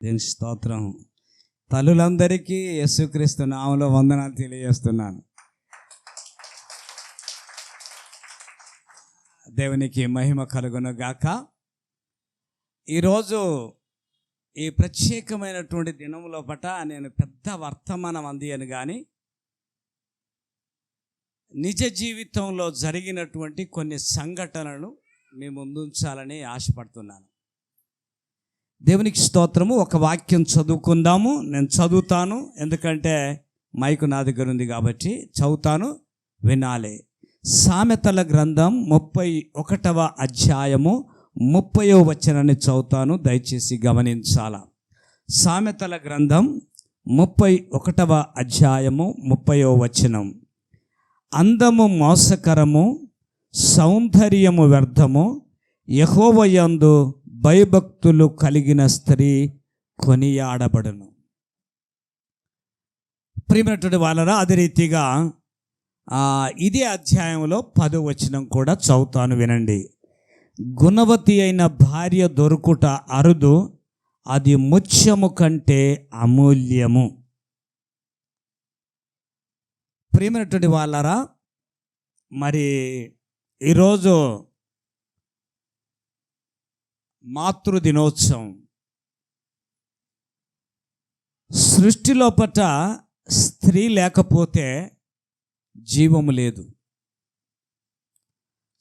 దేవుని స్తోత్రం. తల్లులందరికీ యేసుక్రీస్తు నామములో వందనాలు తెలియజేస్తున్నాను. దేవునికి మహిమ కలుగును గాక. ఈరోజు ఈ ప్రత్యేకమైనటువంటి దినములో పట నేను పెద్ద వర్తమానం అందియను కానీ నిజ జీవితంలో జరిగినటువంటి కొన్ని సంఘటనలు మీ ముందుంచాలని ఆశపడుతున్నాను. దేవునికి స్తోత్రము. ఒక వాక్యం చదువుకుందాము. నేను చదువుతాను, ఎందుకంటే మైకు నా దగ్గర ఉంది కాబట్టి చదువుతాను, వినాలి. సామెతల గ్రంథం 31వ అధ్యాయము 30వ వచనాన్ని చదువుతాను, దయచేసి గమనించాల. సామెతల గ్రంథం 31వ అధ్యాయము 30వ వచనం. అందము మోసకరము, సౌందర్యము వ్యర్థము, యెహోవాయందు భయభక్తులు కలిగిన స్త్రీ కొనియాడబడును. ప్రియమైనటువంటి వాళ్ళరా, అదే రీతిగా ఇదే అధ్యాయంలో 10వ వచనం కూడా చదువుతాను, వినండి. గుణవతి అయిన భార్య దొరుకుట అరుదు, అది ముత్యము కంటే అమూల్యము. ప్రియమైనటువంటి వాళ్ళరా, మరి ఈరోజు మాతృ దినోత్సవం. సృష్టిలోపట స్త్రీ లేకపోతే జీవము లేదు.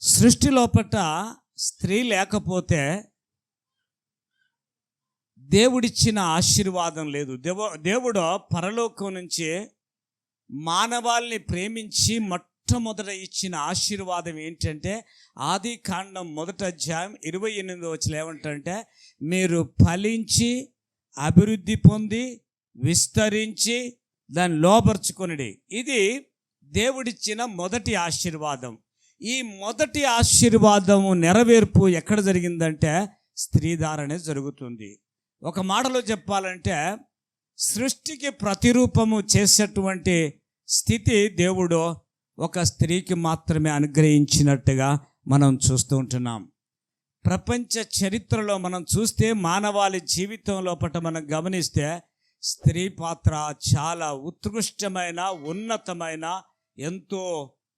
సృష్టిలోపట స్త్రీ లేకపోతే దేవుడిచ్చిన ఆశీర్వాదం లేదు. దేవుడు పరలోకం నుంచి మానవాల్ని ప్రేమించి మొట్టమొదట ఇచ్చిన ఆశీర్వాదం ఏంటంటే, ఆది కాండం 1వ అధ్యాయం 28వ వచనం ఏమంటే, మీరు ఫలించి అభివృద్ధి పొంది విస్తరించి దాన్ని లోపరుచుకొనిడి. ఇది దేవుడిచ్చిన మొదటి ఆశీర్వాదం. ఈ మొదటి ఆశీర్వాదము నెరవేర్పు ఎక్కడ జరిగిందంటే స్త్రీ ద్వారానే జరుగుతుంది. ఒక మాటలో చెప్పాలంటే, సృష్టికి ప్రతిరూపము చేసేటువంటి స్థితి దేవుడు ఒక స్త్రీకి మాత్రమే అనుగ్రహించినట్టుగా మనం చూస్తూ ఉంటున్నాం. ప్రపంచ చరిత్రలో మనం చూస్తే, మానవాళి జీవితంలో పట్ల మనం గమనిస్తే స్త్రీ పాత్ర చాలా ఉత్కృష్టమైన, ఉన్నతమైన, ఎంతో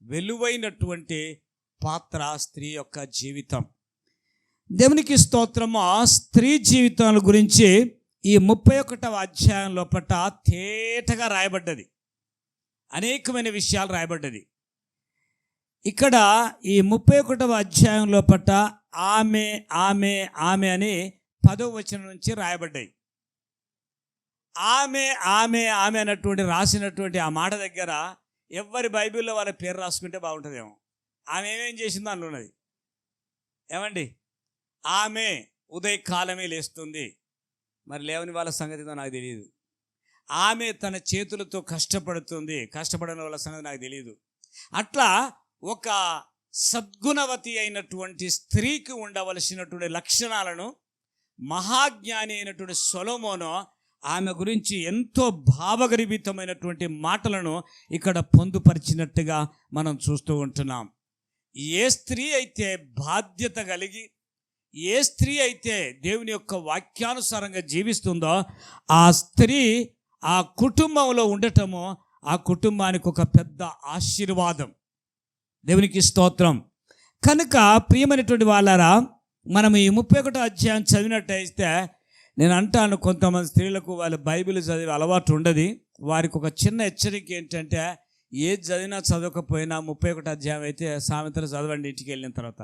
విలువైనటువంటి పాత్ర స్త్రీ యొక్క జీవితం. దేవునికి స్తోత్రము. స్త్రీ జీవితాల గురించి ఈ 31వ అధ్యాయంలో పట్ల తేటగా రాయబడ్డది. అనేకమైన విషయాలు రాయబడ్డది. ఇక్కడ ఈ 31వ అధ్యాయంలో పట్ల ఆమె ఆమె ఆమె అని 10వ వచనం నుంచి రాయబడ్డాయి. ఆమె ఆమె ఆమె అన్నటువంటి రాసినటువంటి ఆ మాట దగ్గర ఎవరి బైబిల్లో వాళ్ళ పేరు రాసుకుంటే బాగుంటుందేమో. ఆమె ఏమేం చేసిందో అనున్నది. ఏమండి, ఆమె ఉదయకాలమే లేస్తుంది. మరి లేవని వాళ్ళ సంగతితో నాకు తెలియదు. ఆమె తన చేతులతో కష్టపడని వాళ్ళ సంగతి నాకు తెలియదు. అట్లా ఒక సద్గుణవతి అయినటువంటి స్త్రీకి ఉండవలసినటువంటి లక్షణాలను మహాజ్ఞాని అయినటువంటి సొలొమోను ఆమె గురించి ఎంతో భావగర్భితమైనటువంటి మాటలను ఇక్కడ పొందుపరిచినట్టుగా మనం చూస్తూ ఉంటున్నాం. ఏ స్త్రీ అయితే బాధ్యత కలిగి, ఏ స్త్రీ అయితే దేవుని యొక్క వాక్యానుసారంగా జీవిస్తుందో ఆ స్త్రీ ఆ కుటుంబంలో ఉండటము ఆ కుటుంబానికి ఒక పెద్ద ఆశీర్వాదం. దేవునికి స్తోత్రం. కనుక ప్రియమైనటువంటి వాళ్ళారా, మనం ఈ 31వ అధ్యాయం చదివినట్టయితే, నేను అంటాను, కొంతమంది స్త్రీలకు వాళ్ళ బైబిల్ చదివే అలవాటు ఉండదు. వారికి ఒక చిన్న హెచ్చరిక ఏంటంటే, ఏది చదివినా చదవకపోయినా 31వ అధ్యాయం అయితే సామెతలు చదవండి. ఇంటికి వెళ్ళిన తర్వాత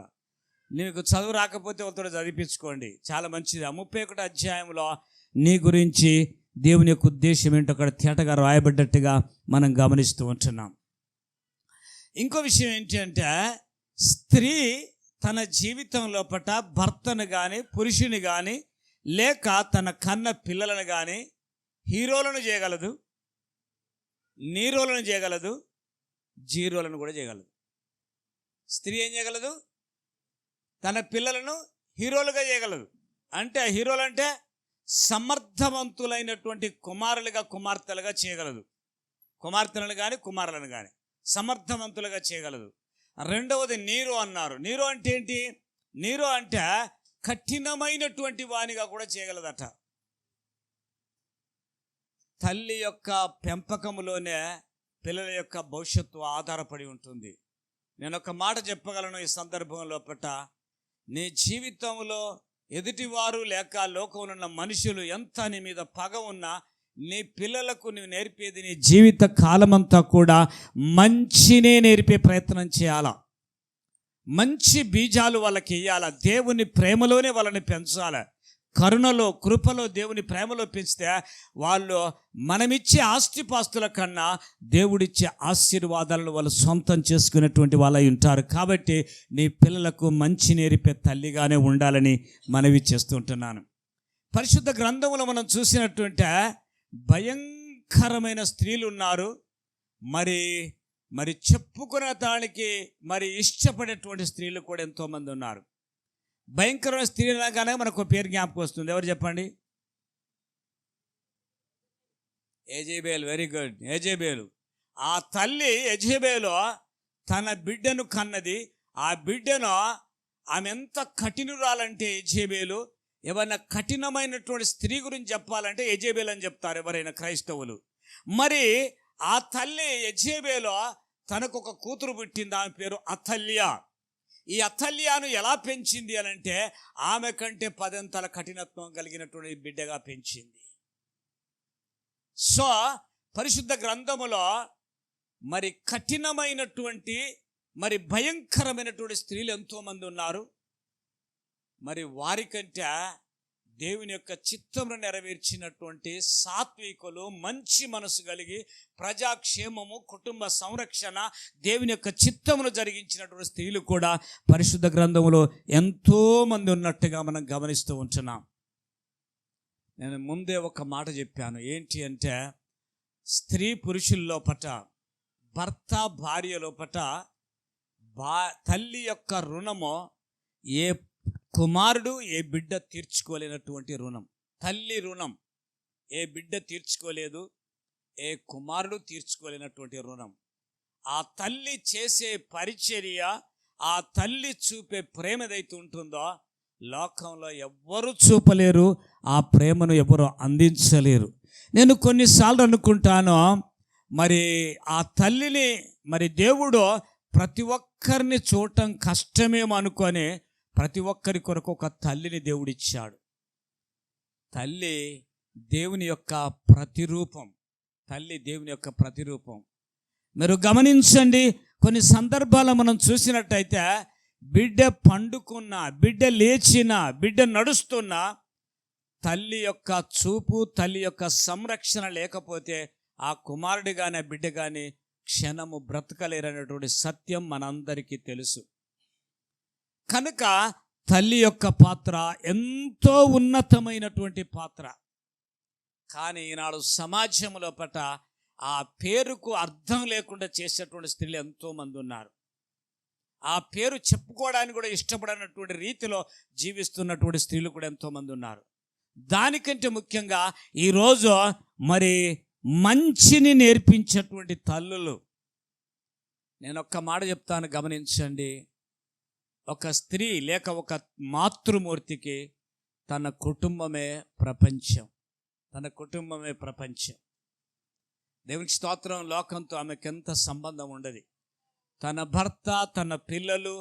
నీకు చదువు రాకపోతే ఒకతో చదివించుకోండి, చాలా మంచిది. ఆ 31వ అధ్యాయంలో నీ గురించి దేవుని యొక్క ఉద్దేశం ఏంటో అక్కడ తేటగా రాయబడ్డట్టుగా మనం గమనిస్తూ ఉంటున్నాం. ఇంకో విషయం ఏంటి అంటే, స్త్రీ తన జీవితంలో పట భర్తను కానీ, పురుషుని కానీ, లేక తన కన్న పిల్లలను కానీ హీరోలను చేయగలదు, నీరోలను చేయగలదు, జీరోలను కూడా చేయగలదు. స్త్రీ ఏం చేయగలదు? తన పిల్లలను హీరోలుగా చేయగలదు. అంటే హీరోలు అంటే సమర్థవంతులైనటువంటి కుమార్తెలుగా చేయగలదు. కుమార్తెలను కానీ కుమారులను కానీ సమర్థవంతులుగా చేయగలదు. రెండవది నీరో అన్నారు. నీరో అంటే ఏంటి? నీరో అంటే కఠినమైనటువంటి వానిగా కూడా చేయగలదట. తల్లి యొక్క పెంపకములోనే పిల్లల యొక్క భవిష్యత్తు ఆధారపడి ఉంటుంది. నేను ఒక మాట చెప్పగలను ఈ సందర్భంలో పట్ల, నీ జీవితంలో ఎదుటివారు లేక లోకంలో ఉన్న మనుషులు ఎంత నీ మీద పగ ఉన్నా నీ పిల్లలకు నువ్వు నేర్పేది నీ జీవిత కాలమంతా కూడా మంచినే నేర్పే ప్రయత్నం చేయాలా. మంచి బీజాలు వాళ్ళకి వేయాల. దేవుని ప్రేమలోనే వాళ్ళని పెంచాలి. కరుణలో, కృపలో, దేవుని ప్రేమలో పెంచితే వాళ్ళు మనమిచ్చే ఆస్తిపాస్తుల కన్నా దేవుడిచ్చే ఆశీర్వాదాలను వాళ్ళు సొంతం చేసుకునేటువంటి వాళ్ళై ఉంటారు. కాబట్టి నీ పిల్లలకు మంచి నేర్పే తల్లిగానే ఉండాలని మనవి చేస్తుంటున్నాను. పరిశుద్ధ గ్రంథంలో మనం చూసినట్టుంటే భయంకరమైన స్త్రీలు ఉన్నారు. మరి చెప్పుకునే దానికి ఇష్టపడేటువంటి స్త్రీలు కూడా ఎంతోమంది ఉన్నారు. భయంకరమైన స్త్రీ అనగానే మనకు పేరు జ్ఞాపకం వస్తుంది. ఎవరు చెప్పండి? యెజెబెల్. Very good, Jezebel. ఆ తల్లి యెజెబెల్ తన బిడ్డను కన్నది. ఆ బిడ్డను ఆమె ఎంత కఠినురాలంటే యెజెబెల్, ఏమన్నా కఠినమైనటువంటి స్త్రీ గురించి చెప్పాలంటే యెజెబెల్ అని చెప్తారు ఎవరైనా క్రైస్తవులు. మరి ఆ తల్లి యెజెబెల్ తనకు ఒక కూతురు పుట్టింది. ఆమె పేరు అతల్యా. ఈ అతల్యాను ఎలా పెంచింది అని అంటే ఆమె కంటే 10 అంతల కఠినత్వం కలిగినటువంటి బిడ్డగా పెంచింది. సో పరిశుద్ధ గ్రంథములో కఠినమైనటువంటి భయంకరమైనటువంటి స్త్రీలు ఎంతోమంది ఉన్నారు. వారికంటే దేవుని యొక్క చిత్తమును నెరవేర్చినటువంటి సాత్వికులు, మంచి మనసు కలిగి ప్రజాక్షేమము, కుటుంబ సంరక్షణ, దేవుని యొక్క చిత్తమును జరిగించినటువంటి స్త్రీలు కూడా పరిశుద్ధ గ్రంథములో ఎంతోమంది ఉన్నట్టుగా మనం గమనిస్తూ ఉంటున్నాం. నేను ముందే ఒక మాట చెప్పాను. ఏంటి అంటే స్త్రీ పురుషుల లోపట, భర్త భార్య లోపట తల్లి యొక్క రుణము ఏ కుమారుడు ఏ బిడ్డ తీర్చుకోలేనటువంటి రుణం. తల్లి రుణం ఏ బిడ్డ తీర్చుకోలేదు, ఏ కుమారుడు తీర్చుకోలేనటువంటి రుణం. ఆ తల్లి చేసే పరిచర్య, ఆ తల్లి చూపే ప్రేమ ఏదైతే ఉంటుందో లోకంలో ఎవ్వరూ చూపలేరు. ఆ ప్రేమను ఎవరు అందించలేరు. నేను కొన్నిసార్లు అనుకుంటాను, ఆ తల్లిని దేవుడు ప్రతి ఒక్కరిని చూడటం కష్టమేమో అనుకొని ప్రతి ఒక్కరి కొరకు ఒక తల్లిని దేవుడిచ్చాడు. తల్లి దేవుని యొక్క ప్రతిరూపం. తల్లి దేవుని యొక్క ప్రతిరూపం. మీరు గమనించండి, కొన్ని సందర్భాల్లో మనం చూసినట్టయితే బిడ్డ పండుకున్నా, బిడ్డ లేచినా, బిడ్డ నడుస్తున్నా తల్లి యొక్క చూపు, తల్లి యొక్క సంరక్షణ లేకపోతే ఆ కుమారుడు కానీ ఆ బిడ్డ కానీ క్షణము బ్రతకలేరనేటువంటి సత్యం మనందరికీ తెలుసు. కనుక తల్లి యొక్క పాత్ర ఎంతో ఉన్నతమైనటువంటి పాత్ర. కానీ ఈనాడు సమాజంలో పట్ల ఆ పేరుకు అర్థం లేకుండా చేసేటువంటి స్త్రీలు ఎంతోమంది ఉన్నారు. ఆ పేరు చెప్పుకోవడానికి కూడా ఇష్టపడనటువంటి రీతిలో జీవిస్తున్నటువంటి స్త్రీలు కూడా ఎంతోమంది ఉన్నారు. దానికంటే ముఖ్యంగా ఈరోజు మంచిని నేర్పించేటువంటి తల్లులు. నేను ఒక్క మాట చెప్తాను, గమనించండి. ఒక స్త్రీ లేక ఒక మాతృమూర్తికి తన కుటుంబమే ప్రపంచం. తన కుటుంబమే ప్రపంచం. దేవునికి స్తోత్రం. లోకంతో ఆమెకు ఎంత సంబంధం ఉండదు. తన భర్త, తన పిల్లలు,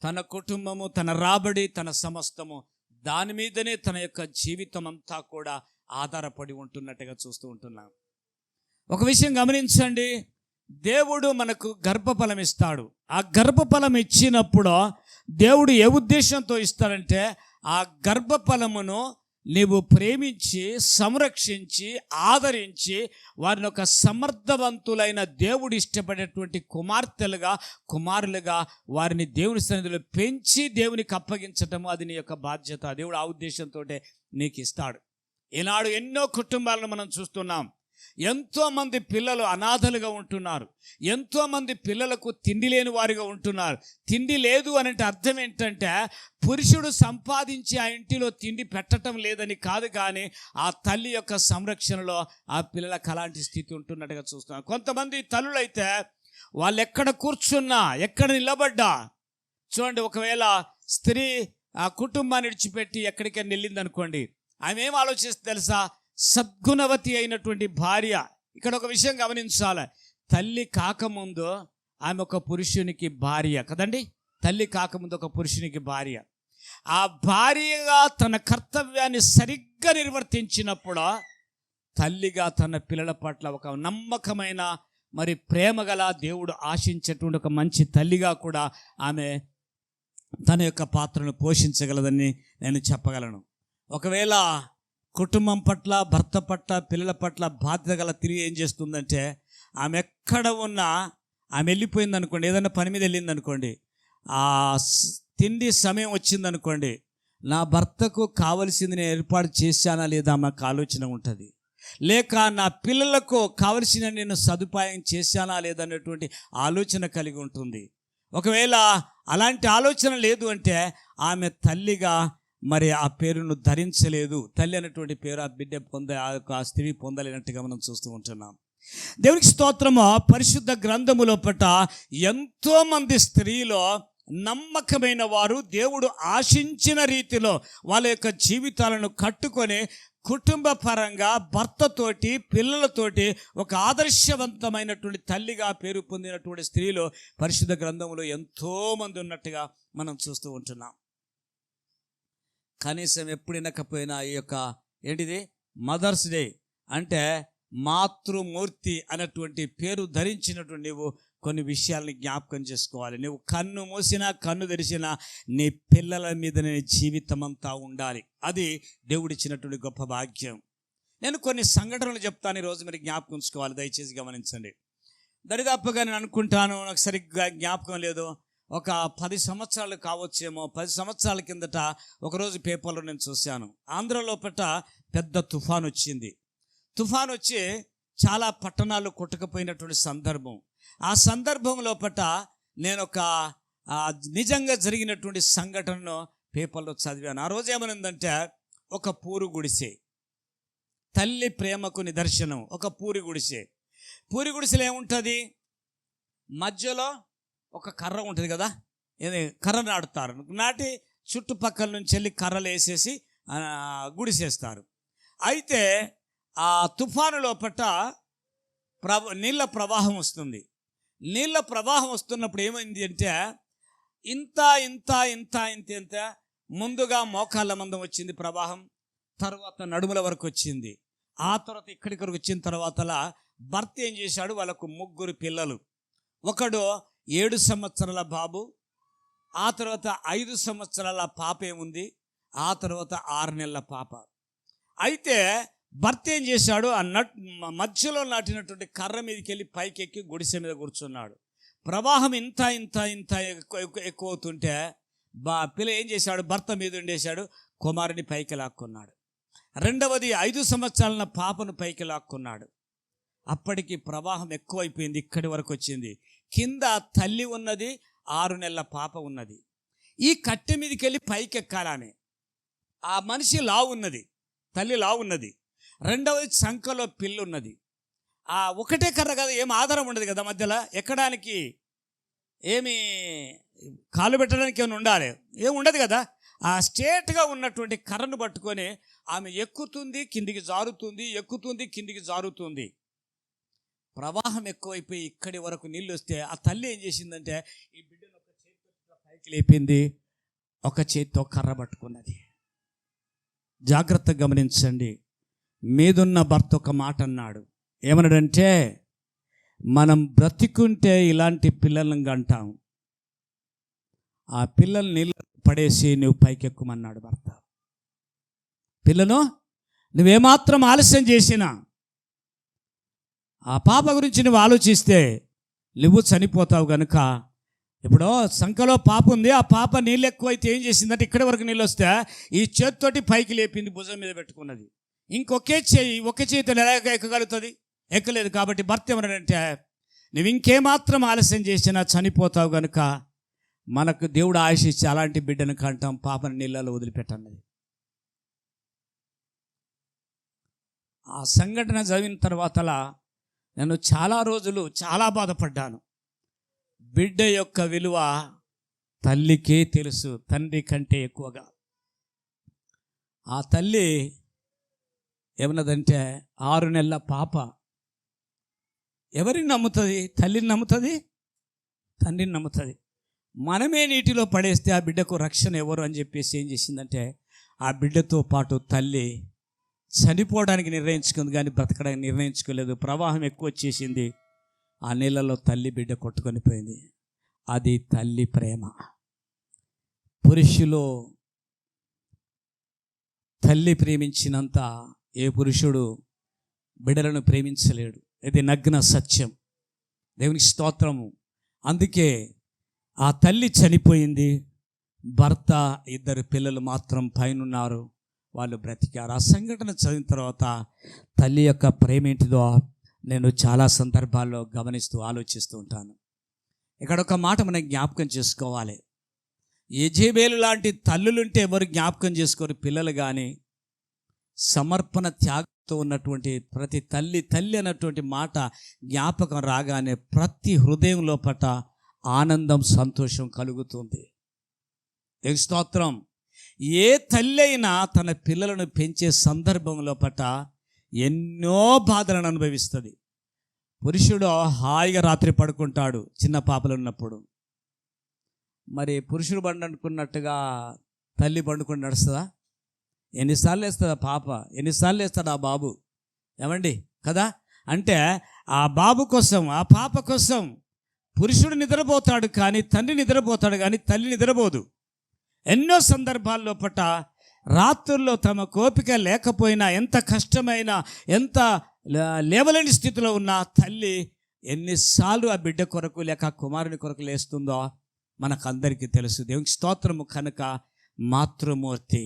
తన కుటుంబము, తన రాబడి, తన సమస్తము దాని మీదనే తన యొక్క జీవితం అంతా కూడా ఆధారపడి ఉంటున్నట్టుగా చూస్తూ ఉంటున్నాం. ఒక విషయం గమనించండి, దేవుడు మనకు గర్భఫలం ఇస్తాడు. ఆ గర్భఫలం ఇచ్చినప్పుడు దేవుడు ఏ ఉద్దేశంతో ఇస్తాడంటే ఆ గర్భఫలమును నీవు ప్రేమించి, సంరక్షించి, ఆదరించి వారిని ఒక సమర్థవంతులైన దేవుడు ఇష్టపడేటువంటి కుమార్తెలుగా, కుమారులుగా వారిని దేవుని సన్నిధిలో పెంచి దేవునికి అప్పగించటము అది నీ యొక్క బాధ్యత. దేవుడు ఆ ఉద్దేశంతో నీకు ఇస్తాడు. ఈనాడు ఎన్నో కుటుంబాలను మనం చూస్తున్నాం. ఎంతోమంది పిల్లలు అనాథలుగా ఉంటున్నారు. ఎంతోమంది పిల్లలకు తిండి లేని వారిగా ఉంటున్నారు. తిండి లేదు అంటే అర్థం ఏంటంటే పురుషుడు సంపాదించి ఆ ఇంటిలో తిండి పెట్టడం లేదని కాదు, కానీ ఆ తల్లి యొక్క సంరక్షణలో ఆ పిల్లలకు అలాంటి స్థితి ఉంటున్నట్టుగా చూస్తున్నాం. కొంతమంది తల్లులైతే వాళ్ళు ఎక్కడ కూర్చున్నా, ఎక్కడ నిలబడ్డా చూడండి, ఒకవేళ స్త్రీ ఆ కుటుంబాన్ని విడిచిపెట్టి ఎక్కడికైనా వెళ్ళింది అనుకోండి, ఆమె ఏం ఆలోచిస్తుంది తెలుసా? సద్గుణవతి అయినటువంటి భార్య. ఇక్కడ ఒక విషయం గమనించాలి, తల్లి కాకముందు ఆమె ఒక పురుషునికి భార్య కదండి. తల్లి కాకముందు ఒక పురుషునికి భార్య. ఆ భార్యగా తన కర్తవ్యాన్ని సరిగ్గా నిర్వర్తించినప్పుడు తల్లిగా తన పిల్లల పట్ల ఒక నమ్మకమైన మరి ప్రేమగల దేవుడు ఆశించేటువంటి ఒక మంచి తల్లిగా కూడా ఆమె తన యొక్క పాత్రను పోషించగలదని నేను చెప్పగలను. ఒకవేళ కుటుంబం పట్ల, భర్త పట్ల, పిల్లల పట్ల బాధ్యత గల తిరిగి ఏం చేస్తుందంటే, ఆమె ఎక్కడ ఉన్నా, ఆమె వెళ్ళిపోయింది అనుకోండి, ఏదైనా పని మీద వెళ్ళింది అనుకోండి, ఆ తిండి సమయం వచ్చిందనుకోండి, నా భర్తకు కావలసింది నేను ఏర్పాటు చేశానా లేదా మాకు ఆలోచన ఉంటుంది. లేక నా పిల్లలకు కావలసిన నేను సదుపాయం చేశానా లేదనేటువంటి ఆలోచన కలిగి ఉంటుంది. ఒకవేళ అలాంటి ఆలోచన లేదు అంటే ఆమె తల్లిగా మరి ఆ పేరును ధరించలేదు. తల్లి అనేటువంటి పేరు ఆ బిడ్డ ఆ స్త్రీ పొందలేనట్టుగా మనం చూస్తూ ఉంటున్నాం. దేవునికి స్తోత్రము. పరిశుద్ధ గ్రంథములో పట్ల ఎంతోమంది స్త్రీలో నమ్మకమైన వారు దేవుడు ఆశించిన రీతిలో వాళ్ళ యొక్క జీవితాలను కట్టుకొని కుటుంబ పరంగా భర్తతోటి, పిల్లలతోటి ఒక ఆదర్శవంతమైనటువంటి తల్లిగా పేరు పొందినటువంటి స్త్రీలు పరిశుద్ధ గ్రంథంలో ఎంతోమంది ఉన్నట్టుగా మనం చూస్తూ ఉంటున్నాం. కనీసం ఎప్పుడు వినకపోయినా ఈ యొక్క ఏంటిది మదర్స్ డే అంటే మాతృమూర్తి అనేటువంటి పేరు ధరించినటువంటి నువ్వు కొన్ని విషయాల్ని జ్ఞాపకం చేసుకోవాలి. నువ్వు కన్ను మూసినా కన్ను తెరిచినా నీ పిల్లల మీద నీ జీవితం అంతా ఉండాలి. అది దేవుడిచ్చినటువంటి గొప్ప భాగ్యం. నేను కొన్ని సంఘటనలు చెప్తాను, ఈరోజు మీరు జ్ఞాపకం ఉంచుకోవాలి, దయచేసి గమనించండి. దరిదాపుగా నేను అనుకుంటాను, నాకు సరిగ్గా జ్ఞాపకం లేదు, ఒక 10 సంవత్సరాలు కావచ్చేమో, 10 సంవత్సరాల కిందట ఒకరోజు పేపర్లో నేను చూశాను, ఆంధ్రలో పెద్ద తుఫాన్ వచ్చింది. తుఫాన్ వచ్చి చాలా పట్టణాలు కొట్టుకుపోయినటువంటి సందర్భం. ఆ సందర్భం లోపల నేను ఒక నిజంగా జరిగినటువంటి సంఘటనను పేపర్లో చదివాను. ఆ రోజు ఏమనుందంటే, ఒక పూరు గుడిసె, తల్లి ప్రేమకు నిదర్శనం. ఒక పూరి గుడిసె. పూరి గుడిసెలో ఏముంటుంది, మధ్యలో ఒక కర్ర ఉంటుంది కదా, కర్ర నాటుతారు, నాటి చుట్టుపక్కల నుంచి వెళ్ళి కర్రలు వేసేసి గుడిసేస్తారు. అయితే ఆ తుఫాను లోపల నీళ్ళ ప్రవాహం వస్తుంది. నీళ్ళ ప్రవాహం వస్తున్నప్పుడు ఏమైంది అంటే, ఇంత ఇంత ఇంత ఇంత ఇంత ముందుగా మోకాళ్ళ మందం వచ్చింది ప్రవాహం, తర్వాత నడుముల వరకు వచ్చింది. ఆ తర్వాత ఇక్కడికి వచ్చిన తర్వాత భర్త ఏం చేశాడు, వాళ్ళకు 3 పిల్లలు. ఒకడు 7 సంవత్సరాల బాబు, ఆ తర్వాత 5 సంవత్సరాల పాప ఏముంది, ఆ తర్వాత 6 నెలల పాప. అయితే భర్త ఏం చేశాడు, ఆ మధ్యలో నాటినటువంటి కర్ర మీదకి వెళ్ళి పైకి ఎక్కి గుడిసె మీద కూర్చున్నాడు. ప్రవాహం ఇంత ఇంత ఇంత ఎక్కువ అవుతుంటే పిల్ల ఏం చేశాడు, భర్త మీద ఉండేశాడు, కుమారుని పైకి లాక్కున్నాడు. రెండవది 5 సంవత్సరాల పాపను పైకి లాక్కున్నాడు. అప్పటికి ప్రవాహం ఎక్కువైపోయింది, ఇక్కడి వరకు వచ్చింది. కింద తల్లి ఉన్నది, 6 నెలల పాప ఉన్నది. ఈ కట్టె మీదకి వెళ్ళి పైకి ఎక్కాలని ఆ మనిషి లావు ఉన్నది, తల్లి లావు ఉన్నది. రెండవది సంఖలో పిల్లు ఉన్నది. ఆ ఒకటే కర్ర కదా, ఏం ఆధారం ఉండదు కదా మధ్యలో ఎక్కడానికి, ఏమి కాలు పెట్టడానికి ఏమైనా ఉండాలి, ఏమి ఉండదు కదా. ఆ స్ట్రేట్గా ఉన్నటువంటి కర్రను పట్టుకొని ఆమె ఎక్కుతుంది, కిందికి జారుతుంది, ఎక్కుతుంది, కిందికి జారుతుంది. ప్రవాహం ఎక్కువైపోయి ఇక్కడి వరకు నీళ్ళు వస్తే ఆ తల్లి ఏం చేసిందంటే, ఈ బిడ్డను ఒక చేతితో పైకి లేపింది, ఒక చేతితో కర్ర పట్టుకున్నది. జాగ్రత్తగా గమనించండి. మీదున్న భర్త ఒక మాట అన్నాడు, ఏమన్నాడంటే, మనం బ్రతికుంటే ఇలాంటి పిల్లలను కంటాం, ఆ పిల్లల్ని నీళ్ళు పడేసి నువ్వు పైకెక్కుమన్నాడు భర్త. పిల్లను నువ్వేమాత్రం ఆలస్యం చేసినా, ఆ పాప గురించి నువ్వు ఆలోచిస్తే నువ్వు చనిపోతావు కనుక, ఇప్పుడు సంఖలో పాప ఉంది, ఆ పాప నీళ్ళు ఎక్కువైతే ఏం చేసిందంటే, ఇక్కడి వరకు నీళ్ళు వస్తే ఈ చేతితోటి పైకి లేపింది, భుజం మీద పెట్టుకున్నది. ఇంకొకే చేతితో ఎలా ఎక్కగలుగుతుంది, ఎక్కలేదు. కాబట్టి భర్త ఏమన్నాడంటే, నువ్వు ఇంకేమాత్రం ఆలస్యం చేసినా చనిపోతావు కనుక మనకు దేవుడు ఆయుష్ ఇచ్చి అలాంటి బిడ్డను కంటాం, పాపని నీళ్ళలో వదిలిపెట్టన్నది. ఆ సంఘటన చదివిన తర్వాత నేను చాలా రోజులు చాలా బాధపడ్డాను. బిడ్డ యొక్క విలువ తల్లికే తెలుసు, తండ్రి కంటే ఎక్కువగా. ఆ తల్లి ఏమన్నదంటే 6 నెలల పాప. ఎవరిని నమ్ముతుంది? తల్లిని నమ్ముతుంది, తండ్రిని నమ్ముతుంది. మనమే నీటిలో పడేస్తే ఆ బిడ్డకు రక్షణ ఎవరు అని చెప్పేసి ఏం చేసిందంటే ఆ బిడ్డతో పాటు తల్లి చనిపోవడానికి నిర్ణయించుకుంది, కానీ బ్రతకడానికి నిర్ణయించుకోలేదు. ప్రవాహం ఎక్కువ వచ్చేసింది. ఆ నీళ్ళలో తల్లి బిడ్డ కొట్టుకొని పోయింది. అది తల్లి ప్రేమ. పురుషులో తల్లి ప్రేమించినంత ఏ పురుషుడు బిడ్డలను ప్రేమించలేడు. ఇది నగ్న సత్యం. దేవునికి స్తోత్రము. అందుకే ఆ తల్లి చనిపోయింది, భర్త 2 పిల్లలు మాత్రం పైనున్నారు, వాళ్ళు బ్రతికారు. ఆ సంఘటన చదివిన తర్వాత తల్లి యొక్క ప్రేమ ఏంటిదో నేను చాలా సందర్భాల్లో గమనిస్తూ ఆలోచిస్తూ ఉంటాను. ఇక్కడ ఒక మాట మనం జ్ఞాపకం చేసుకోవాలి. యెజెబెలు లాంటి తల్లులుంటే ఎవరు జ్ఞాపకం చేసుకోరు. పిల్లలు కానీ సమర్పణ త్యాగంతో ఉన్నటువంటి ప్రతి తల్లి అన్నటువంటి మాట జ్ఞాపకం రాగానే ప్రతి హృదయం లోపట ఆనందం, సంతోషం కలుగుతుంది. దేవుని స్తోత్రం. ఏ తల్లి అయినా తన పిల్లలను పెంచే సందర్భం లోపట ఎన్నో బాధలను అనుభవిస్తుంది. పురుషుడు హాయిగా రాత్రి పడుకుంటాడు చిన్న పాపలు ఉన్నప్పుడు. మరి పురుషుడు బండి అనుకున్నట్టుగా తల్లి పండుకొని నడుస్తుందా? ఎన్నిసార్లు వేస్తుందా పాప? ఎన్నిసార్లు వేస్తాడు ఆ బాబు? ఏమండి కదా? అంటే ఆ బాబు కోసం, ఆ పాప కోసం పురుషుడు నిద్రపోతాడు, కానీ తండ్రి నిద్రపోతాడు, కానీ తల్లి నిద్రపోదు. ఎన్నో సందర్భాల్లో పట్ట రాత్రుల్లో తమ కోపిక లేకపోయినా, ఎంత కష్టమైనా, ఎంత లేవలేని స్థితిలో ఉన్న తల్లి ఎన్నిసార్లు ఆ బిడ్డ కొరకు లేక ఆ కుమారుని కొరకు లేస్తుందో మనకందరికీ తెలుసు. దేవునికి స్తోత్రము. కనుక మాతృమూర్తి,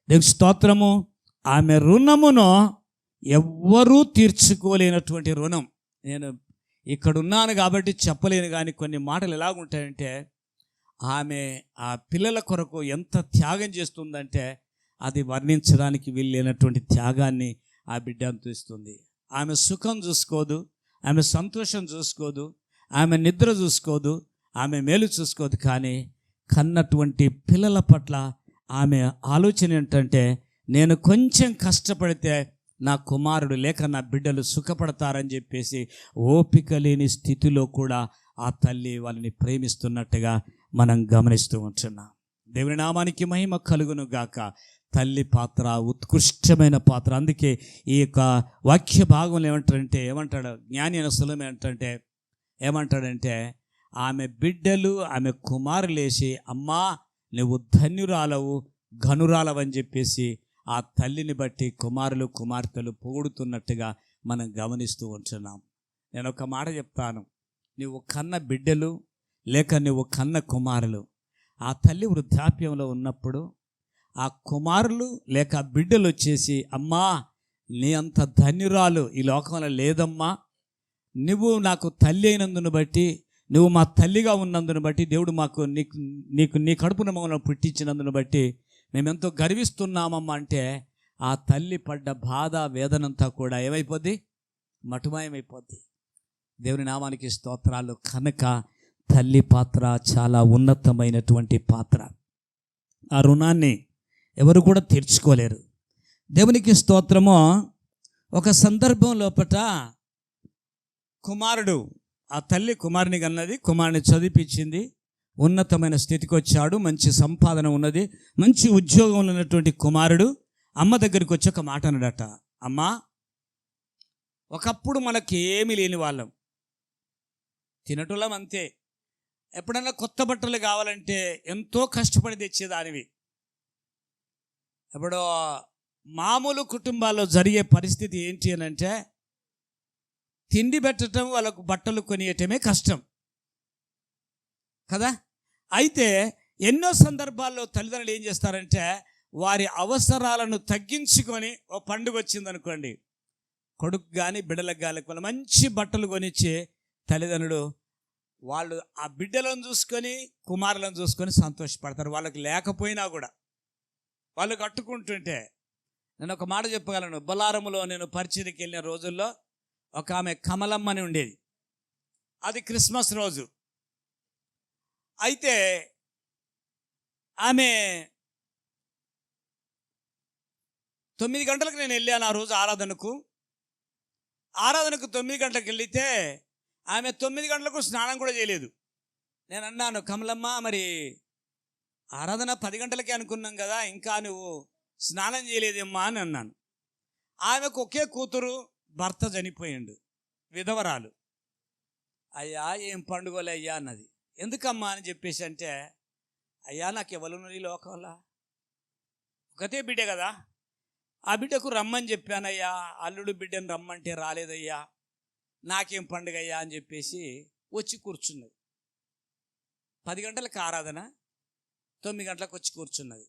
దేవునికి స్తోత్రము. ఆమె రుణమును ఎవ్వరూ తీర్చుకోలేనటువంటి రుణం. నేను ఇక్కడున్నాను కాబట్టి చెప్పలేను, కానీ కొన్ని మాటలు ఎలాగుంటాయంటే ఆమె ఆ పిల్లల కొరకు ఎంత త్యాగం చేస్తుందంటే అది వర్ణించడానికి వీల్లేనటువంటి త్యాగాన్ని ఆ బిడ్డ అందిస్తుంది. ఆమె సుఖం చూసుకోదు, ఆమె సంతోషం చూసుకోదు, ఆమె నిద్ర చూసుకోదు, ఆమె మేలు చూసుకోదు, కానీ కన్నటువంటి పిల్లల పట్ల ఆమె ఆలోచన ఏంటంటే నేను కొంచెం కష్టపడితే నా కుమారుడు లేక నా బిడ్డలు సుఖపడతారని చెప్పేసి ఓపిక లేని స్థితిలో కూడా ఆ తల్లి వాళ్ళని ప్రేమిస్తున్నట్టుగా మనం గమనిస్తూ ఉంటున్నాం. దేవుని నామానికి మహిమ కలుగును గాక. తల్లి పాత్ర ఉత్కృష్టమైన పాత్ర. అందుకే ఈ యొక్క వాక్య భాగంలో ఏమంటాడు జ్ఞాని అయిన సొలొమోను ఏమంటాడంటే ఆమె బిడ్డలు, ఆమె కుమారులేసి అమ్మా నువ్వు ధన్యురాలవు, ఘనురాలవు అని చెప్పేసి ఆ తల్లిని బట్టి కుమారులు కుమార్తెలు పొగుడుతున్నట్టుగా మనం గమనిస్తూ ఉంటున్నాం. నేను ఒక మాట చెప్తాను. నువ్వు కన్న బిడ్డలు లేక నువ్వు కన్న కుమారులు ఆ తల్లి వృద్ధాప్యంలో ఉన్నప్పుడు ఆ కుమారులు లేక బిడ్డలు వచ్చేసి అమ్మా నీ అంత ధన్యురాలు ఈ లోకంలో లేదమ్మా, నువ్వు నాకు తల్లి అయినందును బట్టి, నువ్వు మా తల్లిగా ఉన్నందును బట్టి, దేవుడు మాకు నీకు నీ కడుపున మమ్మల్ని పుట్టించినందును బట్టి మేమెంతో గర్విస్తున్నామమ్మా అంటే ఆ తల్లి పడ్డ బాధ వేదనంతా కూడా ఏమైపోద్ది? మటుమాయమైపోద్ది. దేవుని నామానికి స్తోత్రాలు. కనుక తల్లి పాత్ర చాలా ఉన్నతమైనటువంటి పాత్ర. ఆ రుణాన్ని ఎవరు కూడా తీర్చుకోలేరు. దేవునికి స్తోత్రము. ఒక సందర్భం లోపట కుమారుడు, ఆ తల్లి కుమారుని కన్నది, కుమారుని చదివించింది, ఉన్నతమైన స్థితికి వచ్చాడు, మంచి సంపాదన ఉన్నది, మంచి ఉద్యోగంలో ఉన్నటువంటి కుమారుడు అమ్మ దగ్గరికి వచ్చి ఒక మాట అన్నాడట. అమ్మా ఒకప్పుడు మనకి ఏమీ లేని వాళ్ళం, తినటోళ్ళం అంతే. ఎప్పుడన్నా కొత్త బట్టలు కావాలంటే ఎంతో కష్టపడి తెచ్చేదానివి. ఇప్పుడు మామూలు కుటుంబాల్లో జరిగే పరిస్థితి ఏంటి అని అంటే తిండి పెట్టడం, వాళ్ళకు బట్టలు కొనియటమే కష్టం కదా. అయితే ఎన్నో సందర్భాల్లో తల్లిదండ్రులు ఏం చేస్తారంటే వారి అవసరాలను తగ్గించుకొని ఓ పండుగ వచ్చిందనుకోండి, కొడుకు కానీ బిడ్డలకు కానీ మంచి బట్టలు కొనిచ్చి తల్లిదండ్రులు వాళ్ళు ఆ బిడ్డలను చూసుకొని కుమారులను చూసుకొని సంతోషపడతారు. వాళ్ళకి లేకపోయినా కూడా వాళ్ళు కట్టుకుంటుంటే. నేను ఒక మాట చెప్పగలను. బొల్లారములో నేను పరిచయకి వెళ్ళిన రోజుల్లో ఒక ఆమె కమలమ్మ అని ఉండేది. అది క్రిస్మస్ రోజు. అయితే ఆమె 9 గంటలకు నేను వెళ్ళాను ఆ రోజు ఆరాధనకు 9 గంటలకు వెళితే ఆమె 9 గంటలకు స్నానం కూడా చేయలేదు. నేను అన్నాను, కమలమ్మ మరి ఆరాధన 10 గంటలకే అనుకున్నాం కదా, ఇంకా నువ్వు స్నానం చేయలేదమ్మా అని అన్నాను. ఆమెకు ఒకే కూతురు, భర్త చనిపోయిండు, విధవరాలు. అయ్యా ఏం పండుగలే అయ్యా అన్నది. ఎందుకమ్మా అని చెప్పేసి అంటే, అయ్యా నాకు ఎవరున్నారు ఈ లోకంలో, ఒకతే బిడ్డ కదా, ఆ బిడ్డకు రమ్మని చెప్పానయ్యా, అల్లుడు బిడ్డను రమ్మంటే రాలేదయ్యా, నాకేం పండుగ అయ్యా అని చెప్పేసి వచ్చి కూర్చున్నది. 10 గంటలకు ఆరాధన, 9 గంటలకు వచ్చి కూర్చున్నది.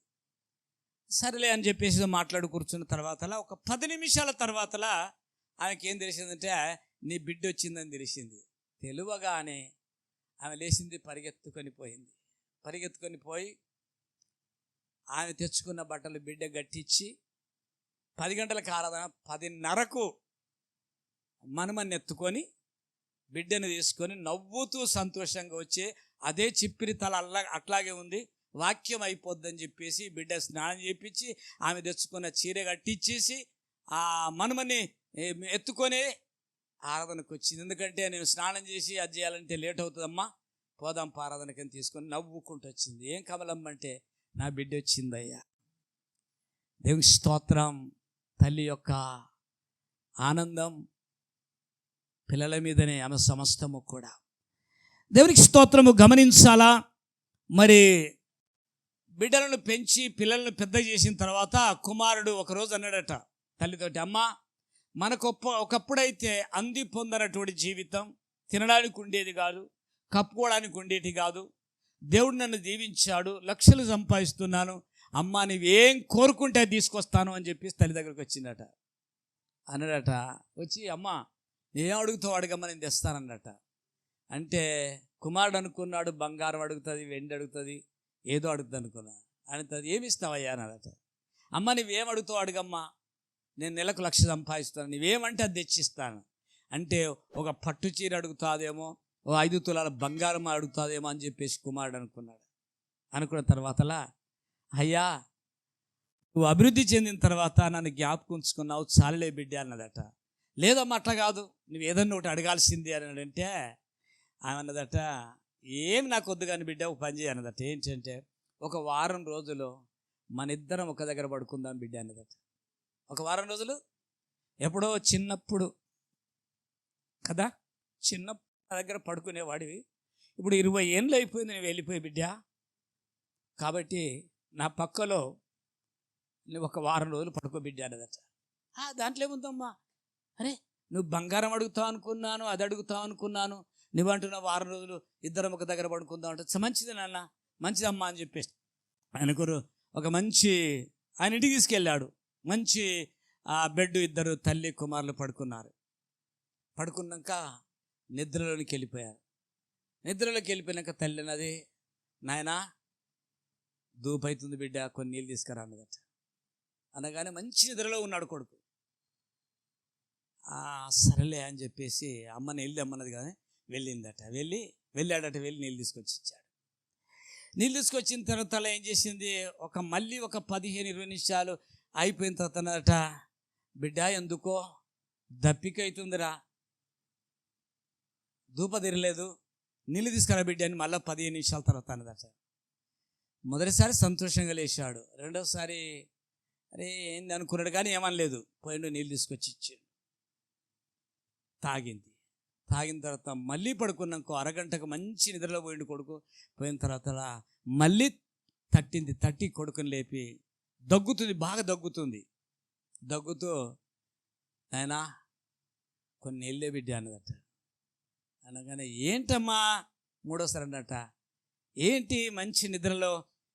సరేలే అని చెప్పేసి మాట్లాడు కూర్చున్న తర్వాతలా ఒక 10 నిమిషాల తర్వాతలా ఆమెకి ఏం తెలిసిందంటే నీ బిడ్డ వచ్చిందని తెలిసింది. తెలువగానే ఆమె లేచింది, పరిగెత్తుకొని పోయి ఆమె తెచ్చుకున్న బట్టలు బిడ్డ గట్టించి 10 గంటలకు ఆరాధన, 10:30కు మనమని ఎత్తుకొని బిడ్డను తీసుకొని నవ్వుతూ సంతోషంగా వచ్చి అదే చిప్పిరి తల అట్లాగే ఉంది, వాక్యం అయిపోద్దని చెప్పేసి బిడ్డ స్నానం చేయించి ఆమె తెచ్చుకున్న చీర కట్టించేసి ఆ మనమని ఎత్తుకొని ఆరాధనకు వచ్చింది. ఎందుకంటే నేను స్నానం చేసి అది చేయాలంటే లేట్ అవుతుందమ్మా, పోదాం ఆరాధనకని తీసుకొని నవ్వుకుంటూ వచ్చింది. ఏం కమలమ్మ అంటే నా బిడ్డ వచ్చిందయ్యా. దేవునికి స్తోత్రం. తల్లి యొక్క ఆనందం పిల్లల మీదనే ఆమె సమస్తము కూడా. దేవునికి స్తోత్రము. గమనించాలా, మరి బిడ్డలను పెంచి పిల్లలను పెద్ద చేసిన తర్వాత కుమారుడు ఒకరోజు అన్నాడట తల్లితోటి, అమ్మ మనకు ఒకప్పుడైతే అంది పొందనటువంటి జీవితం, తినడానికి ఉండేది కాదు, కప్పుకోవడానికి ఉండేది కాదు, దేవుడు నన్ను దీవించాడు, లక్షలు సంపాదిస్తున్నాను, అమ్మ నువ్వేం కోరుకుంటే తీసుకొస్తాను అని చెప్పేసి తల్లి దగ్గరికి వచ్చిందట. అన్నాడట. వచ్చి అమ్మ ఏం అడుగుతావు అడగమ్మ నేను తెస్తానన్నట. అంటే కుమారుడు అనుకున్నాడు బంగారం అడుగుతుంది, వెండి అడుగుతుంది, ఏదో అడుగుతుంది అనుకున్నా. అని ఏమి ఇస్తావయ్యా అన్నాడట. అమ్మ నువ్వేం అడుగుతావు అడగమ్మా, నేను నెలకు 1,00,000 సంపాదిస్తాను, నువ్వేమంటే అది తెచ్చిస్తాను. అంటే ఒక పట్టు చీర అడుగుతాదేమో, 5 తులాల బంగారం అడుగుతాదేమో అని చెప్పేసి కుమారుడు అనుకున్నాడు. అనుకున్న తర్వాతలా, అయ్యా నువ్వు అభివృద్ధి చెందిన తర్వాత నన్ను జ్ఞాపకం ఉంచుకున్నావు, చాలే బిడ్డ అన్నదట. లేదమ్మా అట్లా కాదు, నువ్వు ఏదన్నా ఒకటి అడగాల్సింది అన్నాడంటే ఆమె అన్నదట, ఏం నాకు వద్దు కానీ బిడ్డ ఒక పని చేయన్నదట. ఏంటంటే ఒక వారం రోజులు మన ఇద్దరం ఒక దగ్గర పడుకుందాం బిడ్డ అన్నదట. ఒక వారం రోజులు ఎప్పుడో చిన్నప్పుడు కదా, చిన్న దగ్గర పడుకునేవాడివి, ఇప్పుడు 20 ఏళ్ళు అయిపోయింది నువ్వు వెళ్ళిపోయి బిడ్డ, కాబట్టి నా పక్కలో నువ్వు ఒక వారం రోజులు పడుకో బిడ్డ అన్నదట. దాంట్లో ఏముందమ్మా, అరే నువ్వు బంగారం అడుగుతావు అనుకున్నాను, అది అడుగుతావు అనుకున్నాను, నువ్వు అంటున్న వారం రోజులు ఇద్దరం ఒక దగ్గర పడుకుందాం అంటే మంచిది నాన్న, మంచిదమ్మా అని చెప్పేసి ఆయనకు ఒక మంచి ఆయన ఇంటికి తీసుకెళ్ళాడు. మంచి బెడ్, ఇద్దరు తల్లి కుమారులు పడుకున్నారు. పడుకున్నాక నిద్రలోకి వెళ్ళిపోయారు. నిద్రలోకి వెళ్ళిపోయినాక తల్లి అన్నది, నాయనా ధూపు అవుతుంది బిడ్డ, కొన్ని నీళ్ళు తీసుకురా అన్నదట. అనగానే మంచి నిద్రలో ఉన్నాడు కొడుకు. సరేలే అని చెప్పేసి అమ్మని వెళ్ళి అమ్మన్నది కానీ వెళ్ళిందట. వెళ్ళాడట. వెళ్ళి నీళ్ళు తీసుకొచ్చి ఇచ్చాడు. నీళ్ళు తీసుకొచ్చిన తర్వాత ఏం చేసింది, మళ్ళీ ఒక 15-20 నిమిషాలు అయిపోయిన తర్వాత అన్నదట, బిడ్డ ఎందుకో దప్పిక అవుతుందిరా, ధూప తిరలేదు, నీళ్ళు తీసుకురా బిడ్డ అని మళ్ళీ 15 నిమిషాల తర్వాత అన్నదట. మొదటిసారి సంతోషంగా లేచాడు, రెండోసారి అరే ఏంది అనుకున్నాడు కానీ ఏమనలేదు. పోయిండు, నీళ్ళు తీసుకొచ్చి ఇచ్చాడు. తాగిన తర్వాత మళ్ళీ పడుకున్నాక అరగంటకు మంచి నిద్రలో పోయిండు కొడుకు. పోయిన తర్వాత మళ్ళీ తట్టి కొడుకుని లేపి బాగా దగ్గుతూ నాయనా కొన్ని నీళ్ళే బిడ్డ అన్నదట. అనగానే ఏంటమ్మా మూడోసారి అన్నట. ఏంటి మంచి నిద్రలో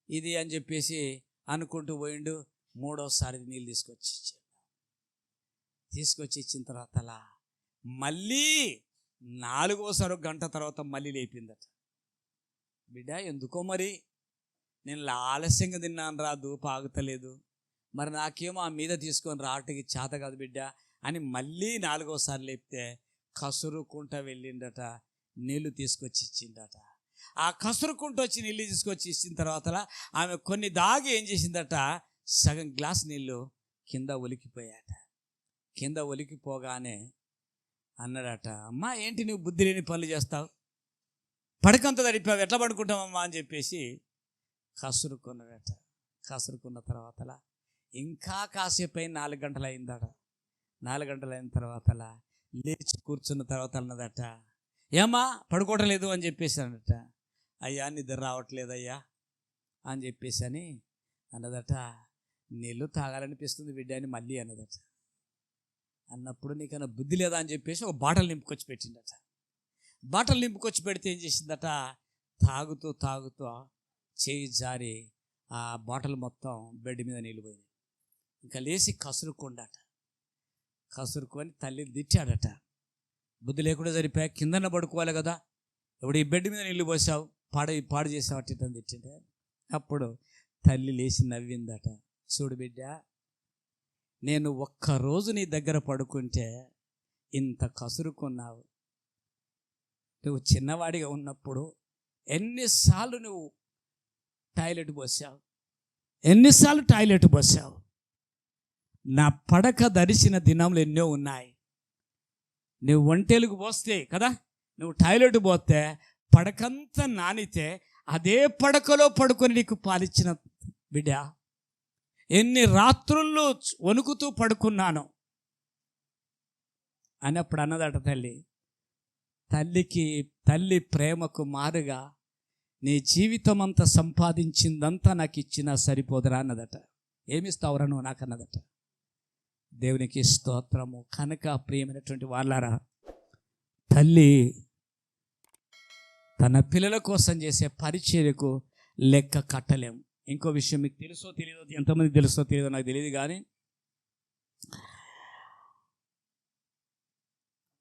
ఇది అని చెప్పేసి అనుకుంటూ పోయిండు. మూడోసారి నీళ్ళు తీసుకొచ్చి ఇచ్చిన తర్వాత మళ్ళీ 4వసారి గంట తర్వాత మళ్ళీ లేపిందట. బిడ్డ ఎందుకో మరి నేను ఆలస్యంగా తిన్నాను రా, ధూప ఆగుతలేదు, మరి నాకేమో ఆ మీద తీసుకొని రావటానికి చేత కాదు బిడ్డ అని మళ్ళీ 4వసారి లేపితే కసురుకుంటా వెళ్ళిండట. నీళ్ళు తీసుకొచ్చి ఇచ్చిందట. ఆ కసురుకుంటూ వచ్చి నీళ్ళు తీసుకొచ్చి ఇచ్చిన తర్వాత ఆమె కొన్ని దాగి ఏం చేసిందట, సగం గ్లాస్ నీళ్ళు కింద ఒలికిపోయాట. కింద ఒలికిపోగానే అన్నాడట, అమ్మా ఏంటి నువ్వు బుద్ధి లేని పనులు చేస్తావు, పడకంతా తడిపావు, ఎట్లా పడుకుంటావమ్మా అని చెప్పేసి కసురుకున్నాడట. కసురుకున్న తర్వాతలా ఇంకా కాసేపు అయిన 4 గంటలు అయిందట. 4 గంటలు అయిన తర్వాతలా లేచి కూర్చున్న తర్వాత అన్నదట, ఏమ్మా పడుకోవటం లేదు అని చెప్పేసి అన్నదట. అయ్యా నిద్ర రావట్లేదయ్యా అని చెప్పేసి అని అన్నదట. నీళ్ళు తాగాలనిపిస్తుంది బిడ్డ అని మళ్ళీ అన్నదట. అన్నప్పుడు నీకన్నా బుద్ధి లేదా అని చెప్పేసి ఒక బాటలు నింపుకొచ్చి పెట్టిందట. బాటలు నింపుకొచ్చి పెడితే ఏం చేసిందట, తాగుతూ తాగుతూ చేయి జారి ఆ బాటలు మొత్తం బెడ్ మీద నీళ్ళు పోయింది. ఇంకా లేచి కసురుకోండట. కసురుకొని తల్లిని తిట్టాడట. బుద్ధి లేకుండా సరిపోయా, కిందన పడుకోవాలి కదా, ఇప్పుడు ఈ బెడ్ మీద నీళ్ళు పోసావు, పాడు చేసావు అట్టిటని తిట్టింటే. అప్పుడు తల్లి లేచి నవ్విందట. చూడు బిడ్డ, నేను ఒక్కరోజు నీ దగ్గర పడుకుంటే ఇంత కసురుకున్నావు. నువ్వు చిన్నవాడిగా ఉన్నప్పుడు ఎన్నిసార్లు నువ్వు టాయిలెట్ పోసావు, ఎన్నిసార్లు టాయిలెట్ పోసావు. నా పడక దరిచిన దినములు ఎన్నో ఉన్నాయి. నువ్వు ఒంటెలకు పోస్తే కదా, నువ్వు టాయిలెట్ పోతే పడకంతా నానితే అదే పడకలో పడుకొని నీకు పాలిచ్చిన బిడ్డ. ఎన్ని రాత్రుల్లో వణుకుతూ పడుకున్నాను అన్నప్పుడు అన్నదట తల్లి. తల్లి ప్రేమకు మారుగా నీ జీవితం అంతా సంపాదించిందంతా నాకు ఇచ్చినా సరిపోదురా అన్నదట. ఏమిస్తావురా నువ్వు నాకు అన్నదట. దేవునికి స్తోత్రము. కనుక ప్రియమైనటువంటి వాళ్ళారా, తల్లి తన పిల్లల కోసం చేసే పరిచర్యకు లెక్క కట్టలేము. ఇంకో విషయం మీకు తెలుసో తెలియదో, ఎంతమంది తెలుసో తెలియదో నాకు తెలియదు, కానీ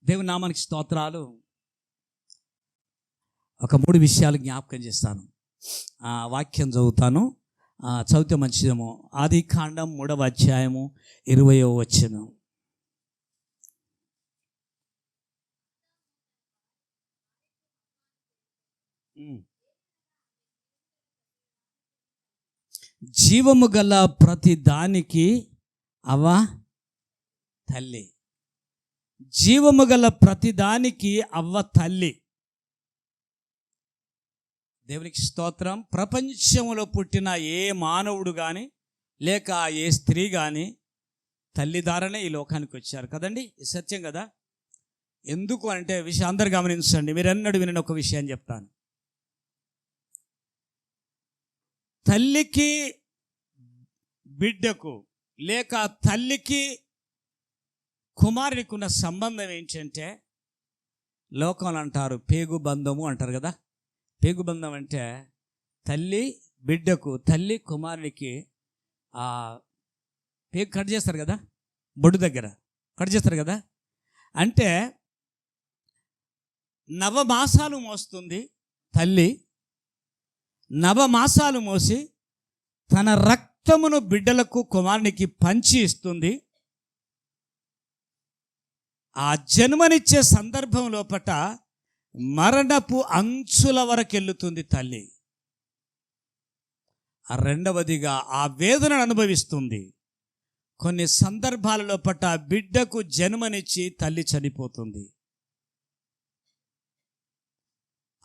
దేవుని నామానికి స్తోత్రాలు. ఒక 3 విషయాలు జ్ఞాపకం చేస్తాను. వాక్యం చదువుతాను, చదివితే మంచిదేమో. ఆదికాండం 3వ అధ్యాయము 20వ వచనం. జీవము గల ప్రతి దానికి అవ్వ తల్లి. జీవము గల ప్రతి దానికి అవ్వ తల్లి. దేవునికి స్తోత్రం. ప్రపంచంలో పుట్టిన ఏ మానవుడు కానీ లేక ఏ స్త్రీ కానీ తల్లి ద్వారానే ఈ లోకానికి వచ్చారు కదండి. ఇది సత్యం కదా. ఎందుకు అంటే విషయం అందరు గమనించండి. మీరన్నడు వినని ఒక విషయం చెప్తాను. తల్లికి బిడ్డకు లేక తల్లికి కుమారునికి ఉన్న సంబంధం ఏంటంటే, లోకంలో అంటారు పేగు బంధము అంటారు కదా. పేగు బంధం అంటే తల్లి బిడ్డకు, తల్లి కుమారునికి పేగు కట్ చేస్తారు కదా, బొడ్డు దగ్గర కట్ చేస్తారు కదా. అంటే 9 మాసాలు మోస్తుంది తల్లి. 9 మాసాలు మోసి తన రక్తమును బిడ్డలకు కుమారునికి పంచి ఇస్తుంది. ఆ జన్మనిచ్చే సందర్భం లోపట మరణపు అంచుల వరకు వెళ్తుంది తల్లి. రెండవదిగా ఆ వేదనను అనుభవిస్తుంది. కొన్ని సందర్భాల లోపట బిడ్డకు జన్మనిచ్చి తల్లి చనిపోతుంది.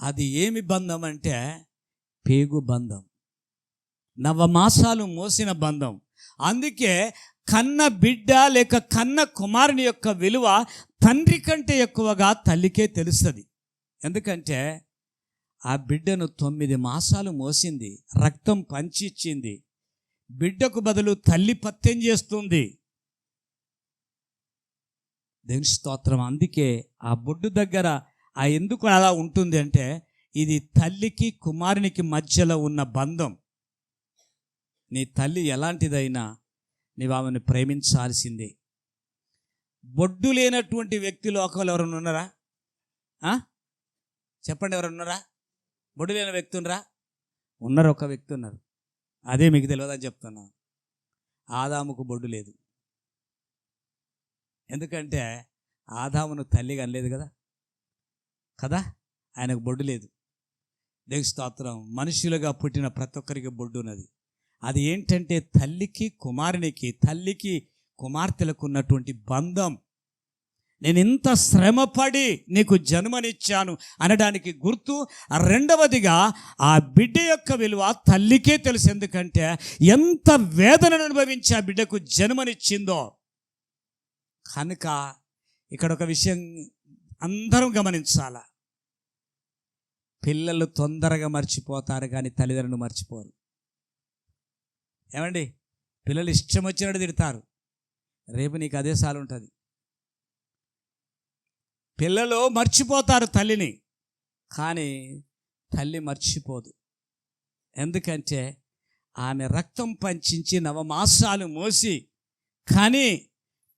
అది ఏమి బంధం అంటే పేగు బంధం, 9 మాసాలు మోసిన బంధం. అందుకే కన్న బిడ్డ లేక కన్న కుమారుని యొక్క విలువ తండ్రి కంటే ఎక్కువగా తల్లికే తెలుస్తుంది. ఎందుకంటే ఆ బిడ్డను 9 మాసాలు మోసింది, రక్తం పంచిచ్చింది. బిడ్డకు బదులు తల్లి పత్యం చేస్తుంది. దేవుని స్తోత్రం. అందుకే ఆ బొడ్డు దగ్గర ఎందుకు అలా ఉంటుంది అంటే, ఇది తల్లికి కుమారునికి మధ్యలో ఉన్న బంధం. నీ తల్లి ఎలాంటిదైనా నీవు ఆమెను ప్రేమించాల్సిందే. బొడ్డు లేనటువంటి వ్యక్తి లోకంలో ఎవరైనా ఉన్నారా? చెప్పండి, ఎవరైనా ఉన్నారా? బొడ్డు లేని వ్యక్తి ఉన్నారా? ఉన్నారు, ఒక వ్యక్తి ఉన్నారు. అదే మీకు తెలియదని చెప్తున్నాను. ఆదాముకు బొడ్డు లేదు. ఎందుకంటే ఆదామును తల్లిగా అనలేదు కదా. ఆయనకు బొడ్డు లేదు. దేవుని స్తోత్రం. మనుషులుగా పుట్టిన ప్రతి ఒక్కరికి బొడ్డు ఉన్నది. అది ఏంటంటే తల్లికి కుమారునికి, తల్లికి కుమార్తెలకు ఉన్నటువంటి బంధం. నేను ఇంత శ్రమపడి నీకు జన్మనిచ్చాను అనడానికి గుర్తు. రెండవదిగా ఆ బిడ్డ యొక్క విలువ తల్లికే తెలుసు. ఎందుకంటే ఎంత వేదనను అనుభవించి ఆ బిడ్డకు జన్మనిచ్చిందో. కనుక ఇక్కడ ఒక విషయం అందరం గమనించాల. పిల్లలు తొందరగా మర్చిపోతారు కానీ తల్లిదండ్రులు మర్చిపోరు. ఏమండి, పిల్లలు ఇష్టం వచ్చినట్టు తిడతారు, రేపు నీకు అదే సాలు ఉంటుంది. పిల్లలు మర్చిపోతారు తల్లిని, కానీ తల్లి మర్చిపోదు. ఎందుకంటే ఆమె రక్తం పంచించి నవమాసాలు మోసి, కానీ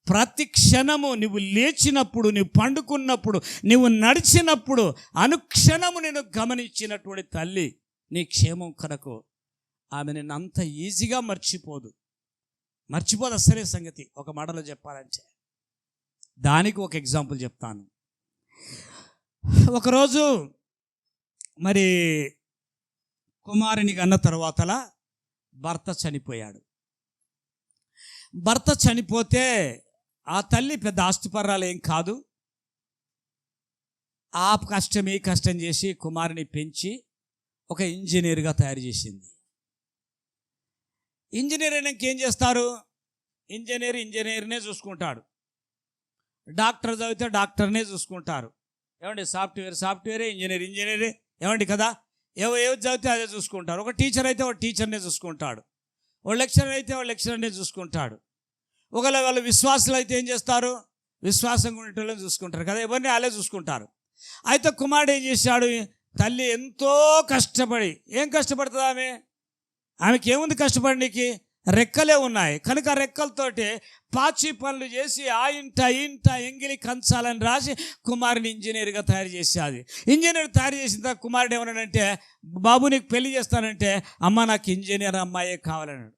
ప్రతి క్షణము నువ్వు లేచినప్పుడు, నువ్వు పండుకున్నప్పుడు, నువ్వు నడిచినప్పుడు అనుక్షణము నేను గమనించినటువంటి తల్లి నీ క్షేమం కొరకు ఆమె నిన్ను అంత ఈజీగా మర్చిపోదు అసలే సంగతి. ఒక మాటలో చెప్పాలంటే దానికి ఒక ఎగ్జాంపుల్ చెప్తాను. ఒకరోజు మరి కుమారుని కన్న తర్వాతల భర్త చనిపోయాడు. భర్త చనిపోతే ఆ తల్లి పెద్ద ఆస్తిపర్రాలు ఏం కాదు. ఆ కష్టం ఈ కష్టం చేసి కుమారుని పెంచి ఒక ఇంజనీర్గా తయారు చేసింది. ఇంజనీర్ అయినాక ఏం చేస్తారు? ఇంజనీర్నే చూసుకుంటాడు. డాక్టర్ చదివితే డాక్టర్నే చూసుకుంటారు. ఏమండి, సాఫ్ట్వేరే, ఇంజనీరే, ఏమండి కదా. ఏది చదివితే అదే చూసుకుంటారు. ఒక టీచర్ అయితే ఒక టీచర్నే చూసుకుంటాడు. ఒక లెక్చరర్ అయితే ఒక లెక్చరర్నే చూసుకుంటాడు. ఒకవేళ వాళ్ళు విశ్వాసులు అయితే ఏం చేస్తారు? విశ్వాసంగా ఉండేటోళ్ళని చూసుకుంటారు కదా, ఎవరిని వాళ్ళే చూసుకుంటారు. అయితే కుమారుడు ఏం చేశాడు? తల్లి ఎంతో కష్టపడి, ఏం కష్టపడుతుంది ఆమెకి ఏముంది కష్టపడడానికి? రెక్కలే ఉన్నాయి కనుక రెక్కలతోటి పాచి పనులు చేసి ఆ ఇంట ఎంగిలి కంచాలని రాసి కుమారుని ఇంజనీర్గా తయారు చేసేది. ఇంజనీర్ తయారు చేసిన తర్వాత కుమారుడు ఏమన్నాడంటే, బాబు నీకు పెళ్లి చేస్తానంటే, అమ్మ నాకు ఇంజనీర్ అమ్మాయే కావాలన్నాడు.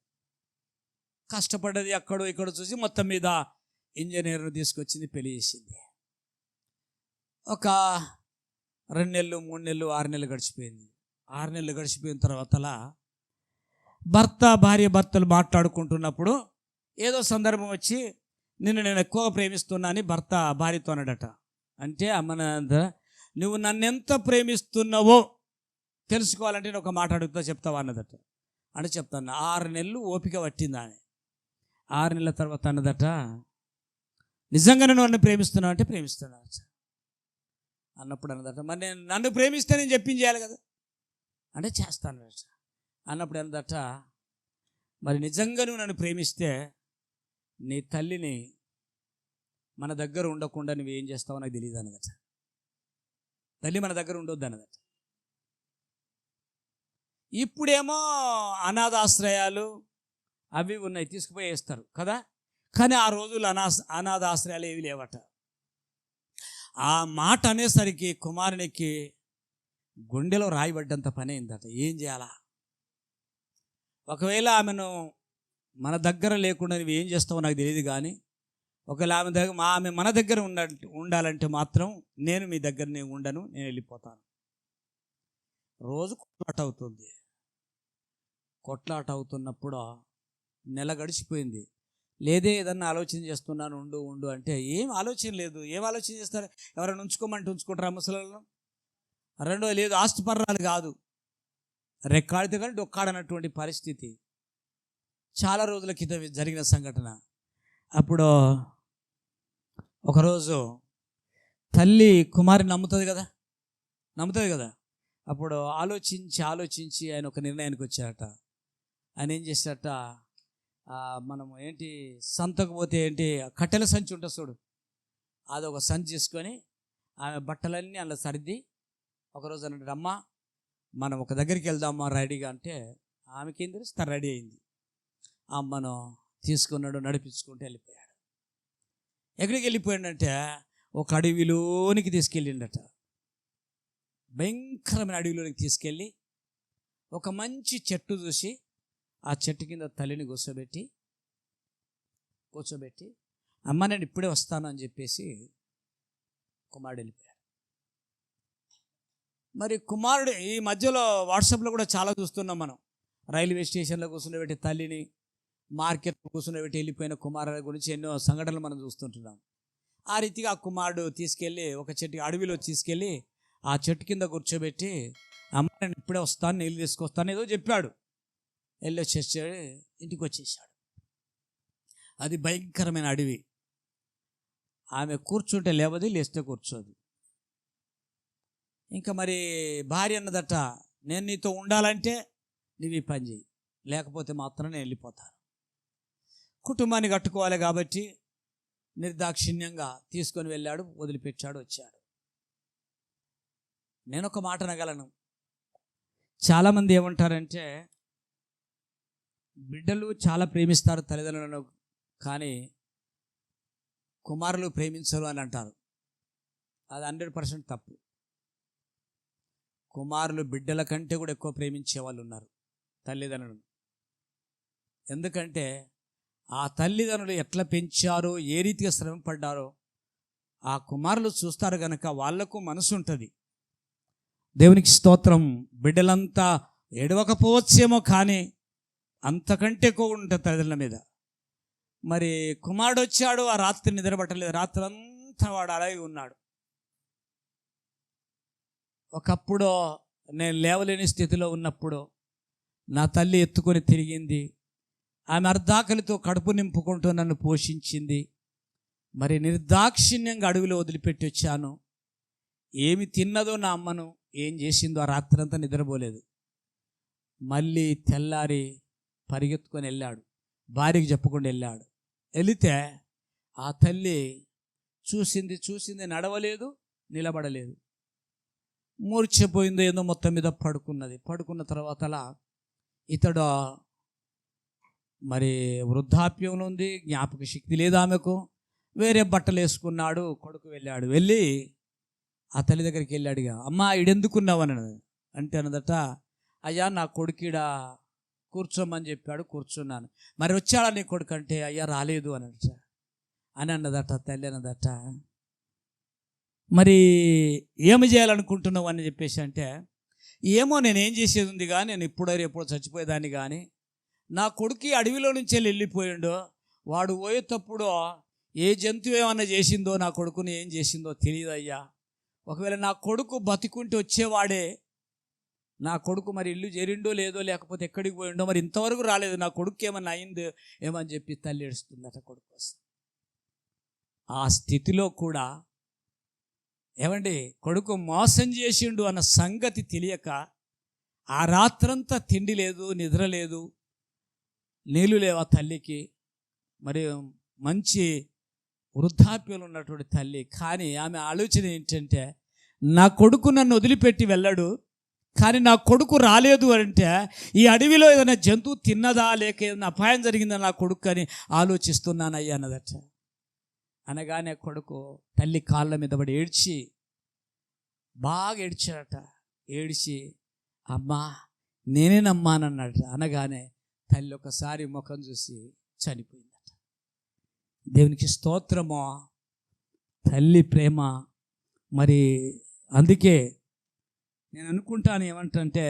కష్టపడ్డది అక్కడో ఇక్కడ చూసి మొత్తం మీద ఇంజనీర్ను తీసుకొచ్చింది, పెళ్లి చేసింది. ఒక 2 నెలలు 3 నెలలు 6 నెలలు గడిచిపోయింది. 6 నెలలు గడిచిపోయిన తర్వాతలా భార్యభర్తలు మాట్లాడుకుంటున్నప్పుడు ఏదో సందర్భం వచ్చి నేను ఎక్కువగా ప్రేమిస్తున్నా అని భర్త భార్యతో అన్నాడట. అంటే నువ్వు నన్నెంత ప్రేమిస్తున్నావో తెలుసుకోవాలంటే నేను ఒక మాట అడుగుతా, చెప్తావా అన్నదట. అంటే చెప్తాను. 6 నెలలు ఓపిక పట్టింది ఆమె. 6 నెలల తర్వాత అన్నదట, నిజంగానే నువ్వు నన్ను ప్రేమిస్తున్నావు అంటే ప్రేమిస్తున్నా అన్నప్పుడు అన్నదట, మరి నేను నన్ను ప్రేమిస్తే నేను చెప్పించేయాలి కదా అంటే చేస్తాను అన్నప్పుడు అన్నదట, మరి నిజంగా నువ్వు నన్ను ప్రేమిస్తే నీ తల్లిని మన దగ్గర ఉండకుండా నువ్వు ఏం చేస్తావో నాకు తెలియదు అన్నదట. తల్లి మన దగ్గర ఉండొద్దు అన్నదట. ఇప్పుడేమో అనాథాశ్రయాలు అవి ఉన్నాయి, తీసుకుపోయి వేస్తారు కదా. కానీ ఆ రోజులు అనాథాశ్రయాలు ఏవి లేవట. ఆ మాట అనేసరికి కుమారునికి గుండెలో రాయిపడ్డంత పని అయిందట. ఏం చేయాలా? ఒకవేళ ఆమెను మన దగ్గర లేకుండా నువ్వు ఏం చేస్తావో నాకు తెలియదు, కానీ ఒకవేళ ఆమె మన దగ్గర ఉండాలంటే మాత్రం నేను మీ దగ్గర నేను ఉండను, నేను వెళ్ళిపోతాను. రోజు కొట్లాట అవుతున్నప్పుడు నెల గడిచిపోయింది. లేదే ఏదన్నా ఆలోచన చేస్తున్నాను, ఉండు అంటే ఏం ఆలోచన లేదు. ఏం ఆలోచన చేస్తారు? ఎవరైనా ఉంచుకోమంటే ఉంచుకుంటారా ముసలను? రెండో లేదు, ఆస్తిపర్రాలు కాదు, రెక్కాడితే కానీ డొక్కాడనటువంటి పరిస్థితి. చాలా రోజుల క్రితం జరిగిన సంఘటన. అప్పుడు ఒకరోజు తల్లి కుమారుని నమ్ముతుంది కదా. అప్పుడు ఆలోచించి ఆయన ఒక నిర్ణయానికి వచ్చారట. ఆయన ఏం చేశారట, మనము సంతకు పోతే కట్టెల సంచి ఉంటుంది చూడు, అదొక సంచి చేసుకొని ఆమె బట్టలన్నీ అలా సర్ది ఒకరోజు అన్నట్టు, అమ్మ మనం ఒక దగ్గరికి వెళ్దామా రెడీగా అంటే, ఆమెకి ఏం తెలుసు, రెడీ అయింది. అమ్మను తీసుకున్నాడు, నడిపించుకుంటూ వెళ్ళిపోయాడు. ఎక్కడికి వెళ్ళిపోయాడంటే ఒక అడవిలోనికి తీసుకెళ్ళిండట. భయంకరమైన అడవిలోనికి తీసుకెళ్ళి ఒక మంచి చెట్టు చూసి ఆ చెట్టు కింద తల్లిని కూర్చోబెట్టి అమ్మ నేను ఇప్పుడే వస్తాను అని చెప్పేసి కుమారుడు వెళ్ళిపోయాడు. మరి కుమారుడు ఈ మధ్యలో వాట్సాప్లో కూడా చాలా చూస్తున్నాం మనం. రైల్వే స్టేషన్లో కూర్చుండబెట్టి తల్లిని, మార్కెట్ కూర్చుని వెళ్ళిపోయిన కుమారుల గురించి ఎన్నో సంఘటనలు మనం చూస్తుంటున్నాం. ఆ రీతిగా ఆ కుమారుడు తీసుకెళ్ళి ఒక చెట్టు అడవిలో తీసుకెళ్ళి ఆ చెట్టు కింద కూర్చోబెట్టి, అమ్మ నేను ఇప్పుడే వస్తాను, నీళ్ళు తీసుకొస్తాను ఏదో చెప్పాడు. వెళ్ళి వచ్చేసాడు, ఇంటికి వచ్చేసాడు. అది భయంకరమైన అడవి. ఆమె కూర్చుంటే లేవది, లేస్తే కూర్చోదు. ఇంకా మరి భార్య అన్నదట, నేను నీతో ఉండాలంటే నువ్వు ఈ పని చేయి, లేకపోతే మాత్రం నేను వెళ్ళిపోతాను. కుటుంబాన్ని కట్టుకోవాలి కాబట్టి నిర్దాక్షిణ్యంగా తీసుకొని వెళ్ళాడు, వదిలిపెట్టాడు, వచ్చాడు. నేను ఒక మాట అనగలను. చాలామంది ఏమంటారంటే బిడ్డలు చాలా ప్రేమిస్తారు తల్లిదండ్రులను, కానీ కుమారులు ప్రేమించరు అని అంటారు. అది 100% తప్పు. కుమారులు బిడ్డల కంటే కూడా ఎక్కువ ప్రేమించే వాళ్ళు ఉన్నారు తల్లిదండ్రులను. ఎందుకంటే ఆ తల్లిదండ్రులు ఎట్లా పెంచారో, ఏ రీతిగా శ్రమ పడ్డారో ఆ కుమారులు చూస్తారు కనుక వాళ్లకు మనసు ఉంటుంది. దేవునికి స్తోత్రం. బిడ్డలంతా ఏడవకపోవచ్చేమో, కానీ అంతకంటే ఎక్కువ ఉంటుంది తల్లిదండ్రుల మీద. మరి కుమారుడు వచ్చాడు, ఆ రాత్రి నిద్రపట్టలేదు, రాత్రి అంతా వాడు అలాగే ఉన్నాడు. ఒకప్పుడు నేను లేవలేని స్థితిలో ఉన్నప్పుడు నా తల్లి ఎత్తుకొని తిరిగింది. ఆమె అర్ధాకలితో కడుపు నింపుకుంటూ నన్ను పోషించింది. మరి నిర్దాక్షిణ్యంగా అడవిలో వదిలిపెట్టి వచ్చాను. ఏమి తిన్నదో నా అమ్మను, ఏం చేసిందో ఆ రాత్రంతా నిద్రపోలేదు. మళ్ళీ తెల్లారి పరిగెత్తుకొని వెళ్ళాడు, భార్యకి చెప్పకుండా వెళ్ళాడు. వెళితే ఆ తల్లి చూసింది, నడవలేదు, నిలబడలేదు, మూర్ఛపోయిందో ఏదో మొత్తం మీద పడుకున్నది. పడుకున్న తర్వాత అలా ఇతడు మరి వృద్ధాప్యంలో ఉంది, జ్ఞాపక శక్తి లేదు ఆమెకు. వేరే బట్టలు వేసుకున్నాడు. కొడుకు వెళ్ళాడు, వెళ్ళి ఆ తల్లి దగ్గరికి వెళ్ళాడుగా, అమ్మా ఈడెందుకున్నావు అని అంటే అన్నదట, అయ్యా నా కొడుకుడా కూర్చోమని చెప్పాడు, కూర్చున్నాను. మరి వచ్చాడా నీ కొడుకు అంటే, అయ్యా రాలేదు అని అన్నదట. తల్లి అన్నదట, మరి ఏమి చేయాలనుకుంటున్నావు అని చెప్పేసి అంటే, ఏమో నేనేం చేసేది ఉంది కానీ నేను ఎప్పుడో చచ్చిపోయేదాన్ని, కానీ నా కొడుకు అడవిలో నుంచి వెళ్ళిపోయిండో, వాడు పోయేటప్పుడు ఏ జంతువు ఏమన్నా చేసిందో నా కొడుకుని ఏం చేసిందో తెలియదు అయ్యా. ఒకవేళ నా కొడుకు బతికుంటే వచ్చేవాడే, నా కొడుకు మరి ఇల్లు చేరిండో లేదో, లేకపోతే ఎక్కడికి పోయిండో, మరి ఇంతవరకు రాలేదు, నా కొడుకు ఏమన్నా అయిందో ఏమని చెప్పి తల్లి ఏడుస్తుందట కొడుకు కోసం. ఆ స్థితిలో కూడా ఏమండి, కొడుకు మోసం చేసిండు అన్న సంగతి తెలియక ఆ రాత్రంతా తిండి లేదు, నిద్ర లేదు, నీళ్ళు లేవు ఆ తల్లికి. మరి మంచి వృద్ధాప్యంలో ఉన్నటువంటి తల్లి, కానీ ఆమె ఆలోచన ఏంటంటే, నా కొడుకు నన్ను వదిలిపెట్టి వెళ్ళాడు, కానీ నా కొడుకు రాలేదు అంటే ఈ అడవిలో ఏదైనా జంతువు తిన్నదా, లేక ఏదైనా అపాయం జరిగిందా నా కొడుకు అని ఆలోచిస్తున్నానయ్యా అన్నదట. అనగానే కొడుకు తల్లి కాళ్ళ మీద పడి ఏడ్చి, బాగా ఏడ్చాడట. ఏడ్చి అమ్మా నేనే నమ్మానన్నాడు. అనగానే తల్లి ఒకసారి ముఖం చూసి చనిపోయిందట. దేవునికి స్తోత్రమో. తల్లి ప్రేమ మరి అందుకే నేను అనుకుంటాను ఏమంటే,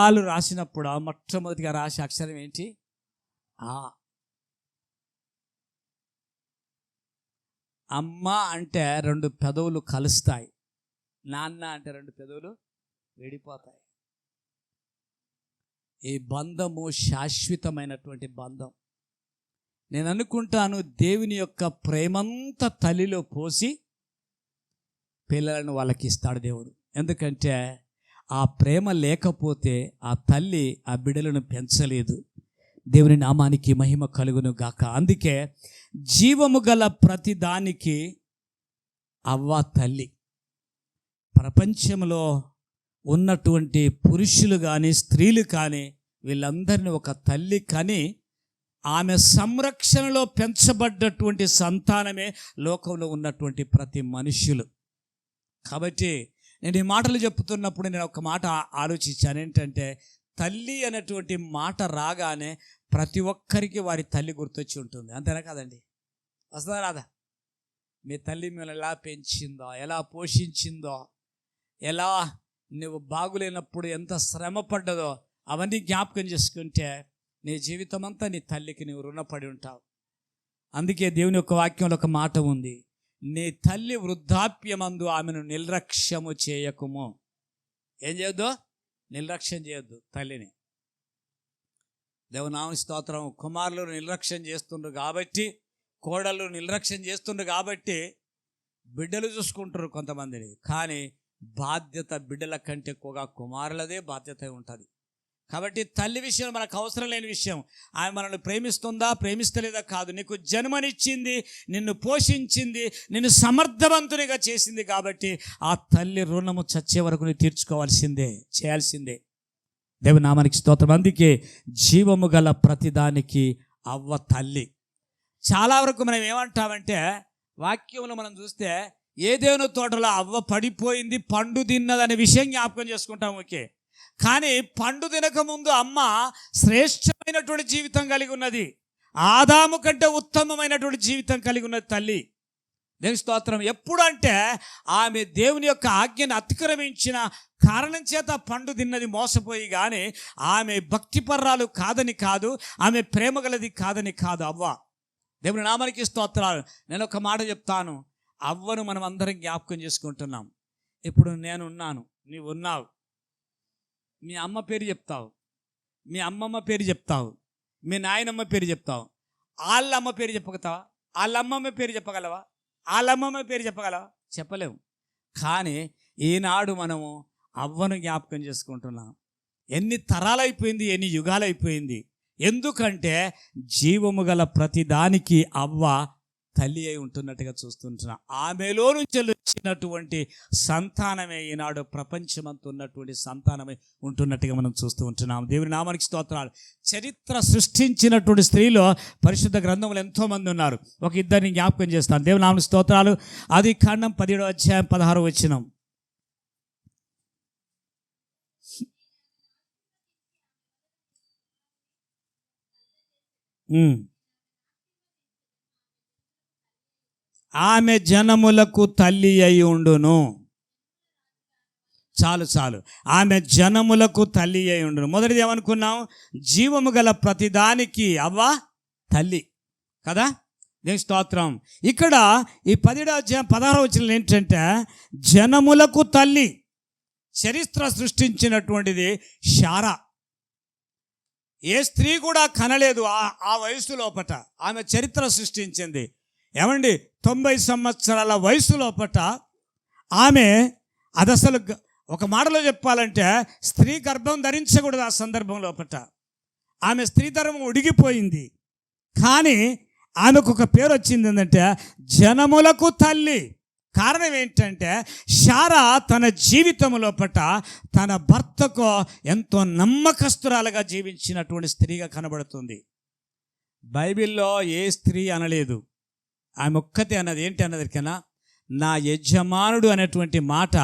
ఆలు రాసినప్పుడు మొట్టమొదటిగా రాసే అక్షరం ఏంటి? ఆ. అమ్మ అంటే 2 పెదవులు కలుస్తాయి, నాన్న అంటే 2 పెదవులు విడిపోతాయి. ఈ బంధము శాశ్వతమైనటువంటి బంధం. నేను అనుకుంటాను దేవుని యొక్క ప్రేమంతా తల్లిలో పోసి పిల్లలను వాళ్ళకి ఇస్తాడు దేవుడు. ఎందుకంటే ఆ ప్రేమ లేకపోతే ఆ తల్లి ఆ బిడ్డలను పెంచలేదు. దేవుని నామానికి మహిమ కలుగును గాక. అందుకే జీవము గల ప్రతి దానికి అవ్వ తల్లి. ప్రపంచంలో ఉన్నటువంటి పురుషులు కానీ స్త్రీలు కానీ వీళ్ళందరినీ ఒక తల్లి కని ఆమె సంరక్షణలో పెంచబడ్డటువంటి సంతానమే లోకంలో ఉన్నటువంటి ప్రతి మనుష్యులు. కాబట్టి నేను ఈ మాటలు చెప్తున్నప్పుడు నేను ఒక మాట ఆలోచించాను. ఏంటంటే, తల్లి అనేటువంటి మాట రాగానే ప్రతి ఒక్కరికి వారి తల్లి గుర్తొచ్చి ఉంటుంది. అంతేనా కాదండి? వస్తుందా రాదా? మీ తల్లి మిమ్మల్ని ఎలా పెంచిందో, ఎలా పోషించిందో, ఎలా నువ్వు బాగులేనప్పుడు ఎంత శ్రమ పడ్డదో అవన్నీ జ్ఞాపకం చేసుకుంటే నీ జీవితం అంతా నీ తల్లికి నీవు రుణపడి ఉంటావు. అందుకే దేవుని యొక్క వాక్యంలో ఒక మాట ఉంది, నీ తల్లి వృద్ధాప్యమందు ఆమెను నిర్లక్ష్యము చేయకుము. ఏం చేయొద్దు? నిర్లక్ష్యం చేయొద్దు తల్లిని. దేవునామ స్తోత్రం. కుమారులు నిర్లక్ష్యం చేస్తుండ్రు కాబట్టి, కోడళ్ళు నిర్లక్ష్యం చేస్తుండ్రు కాబట్టి బిడ్డలు చూసుకుంటారు కొంతమందిని. కానీ బాధ్యత బిడ్డల కంటే ఎక్కువగా కుమారులదే బాధ్యత ఉంటుంది. కాబట్టి తల్లి విషయం మనకు అవసరం లేని విషయం. ఆమె మనల్ని ప్రేమిస్తుందా ప్రేమిస్తలేదా కాదు, నీకు జన్మనిచ్చింది, నిన్ను పోషించింది, నిన్ను సమర్థవంతునిగా చేసింది. కాబట్టి ఆ తల్లి రుణము చచ్చే వరకు నువ్వు తీర్చుకోవాల్సిందే, చేయాల్సిందే. దేవుని నామానికి స్తోత్రం. అందుకే జీవము గల ప్రతిదానికి అవ్వ తల్లి. చాలా వరకు మనం ఏమంటామంటే, వాక్యంలో మనం చూస్తే ఏదేను తోటలో అవ్వ పడిపోయింది, పండు తిన్నదనే విషయం జ్ఞాపకం చేసుకుంటాం. ఓకే, కానీ పండు తినకముందు అమ్మ శ్రేష్టమైనటువంటి జీవితం కలిగి ఉన్నది. ఆదాము కంటే ఉత్తమమైనటువంటి జీవితం కలిగి ఉన్నది తల్లి. దేవుని స్తోత్రం. ఎప్పుడు అంటే ఆమె దేవుని యొక్క ఆజ్ఞను అతిక్రమించిన కారణం చేత పండు తిన్నది మోసపోయి, కానీ ఆమె భక్తిపర్రాలు కాదని కాదు, ఆమె ప్రేమ గలది కాదని కాదు అవ్వ. దేవుని నామానికి స్తోత్రాలు. నేను ఒక మాట చెప్తాను, అవ్వను మనం అందరం జ్ఞాపకం చేసుకుంటున్నాం. ఇప్పుడు నేనున్నాను, నీవు ఉన్నావు. మీ అమ్మ పేరు చెప్తావు, మీ అమ్మమ్మ పేరు చెప్తావు, మీ నాయనమ్మ పేరు చెప్తావు. వాళ్ళ అమ్మ పేరు చెప్పగలుగుతావా? వాళ్ళ అమ్మమ్మ పేరు చెప్పగలవా? వాళ్ళ అమ్మమ్మ పేరు చెప్పగలవా? చెప్పలేము. కానీ ఈనాడు మనము అవ్వను జ్ఞాపకం చేసుకుంటున్నాం. ఎన్ని తరాలైపోయింది, ఎన్ని యుగాలైపోయింది. ఎందుకంటే జీవము గల ప్రతిదానికి అవ్వ తల్లి అయి ఉంటున్నట్టుగా చూస్తుంటున్నాం. ఆమెలో నుంచి వచ్చినటువంటి సంతానమే ఈనాడు ప్రపంచమంతా ఉన్నటువంటి సంతానమే ఉంటున్నట్టుగా మనం చూస్తూ ఉంటున్నాం. దేవుని నామానికి స్తోత్రాలు. చరిత్ర సృష్టించినటువంటి స్త్రీలో పరిశుద్ధ గ్రంథంలో ఎంతోమంది ఉన్నారు. ఒక ఇద్దరిని జ్ఞాపకం చేస్తాను. దేవుని నామానికి స్తోత్రాలు. ఆదికాండం 17వ అధ్యాయం 16వ వచనం. ఆమె జనములకు తల్లి అయి ఉండును. చాలు చాలు, ఆమె జనములకు తల్లి అయి ఉండును. మొదటిది ఏమనుకున్నాం? జీవము గల ప్రతిదానికి అవ్వ తల్లి కదా. దేవుని స్తోత్రం. ఇక్కడ ఈ 17వ అధ్యాయం 16వ వచనం ఏంటంటే, జనములకు తల్లి. చరిత్ర సృష్టించినటువంటిది శారా. ఏ స్త్రీ కూడా కనలేదు ఆ వయసు లోపట. ఆమె చరిత్ర సృష్టించింది. ఏమండి, 90 సంవత్సరాల వయసు లోపట ఆమె, అది అసలు ఒక మాటలో చెప్పాలంటే స్త్రీ గర్భం ధరించకూడదు. ఆ సందర్భం లోపట ఆమె స్త్రీ ధర్మం ఉడిగిపోయింది. కానీ ఆమెకు ఒక పేరు వచ్చింది, ఏంటంటే జనములకు తల్లి. కారణం ఏంటంటే శారా తన జీవితం లోపట తన భర్తకు ఎంతో నమ్మకస్తురాలుగా జీవించినటువంటి స్త్రీగా కనబడుతుంది. బైబిల్లో ఏ స్త్రీ అనలేదు, ఆమె ఒక్కతే అన్నది. ఏంటి అన్నది కన్నా, నా యజమానుడు అనేటువంటి మాట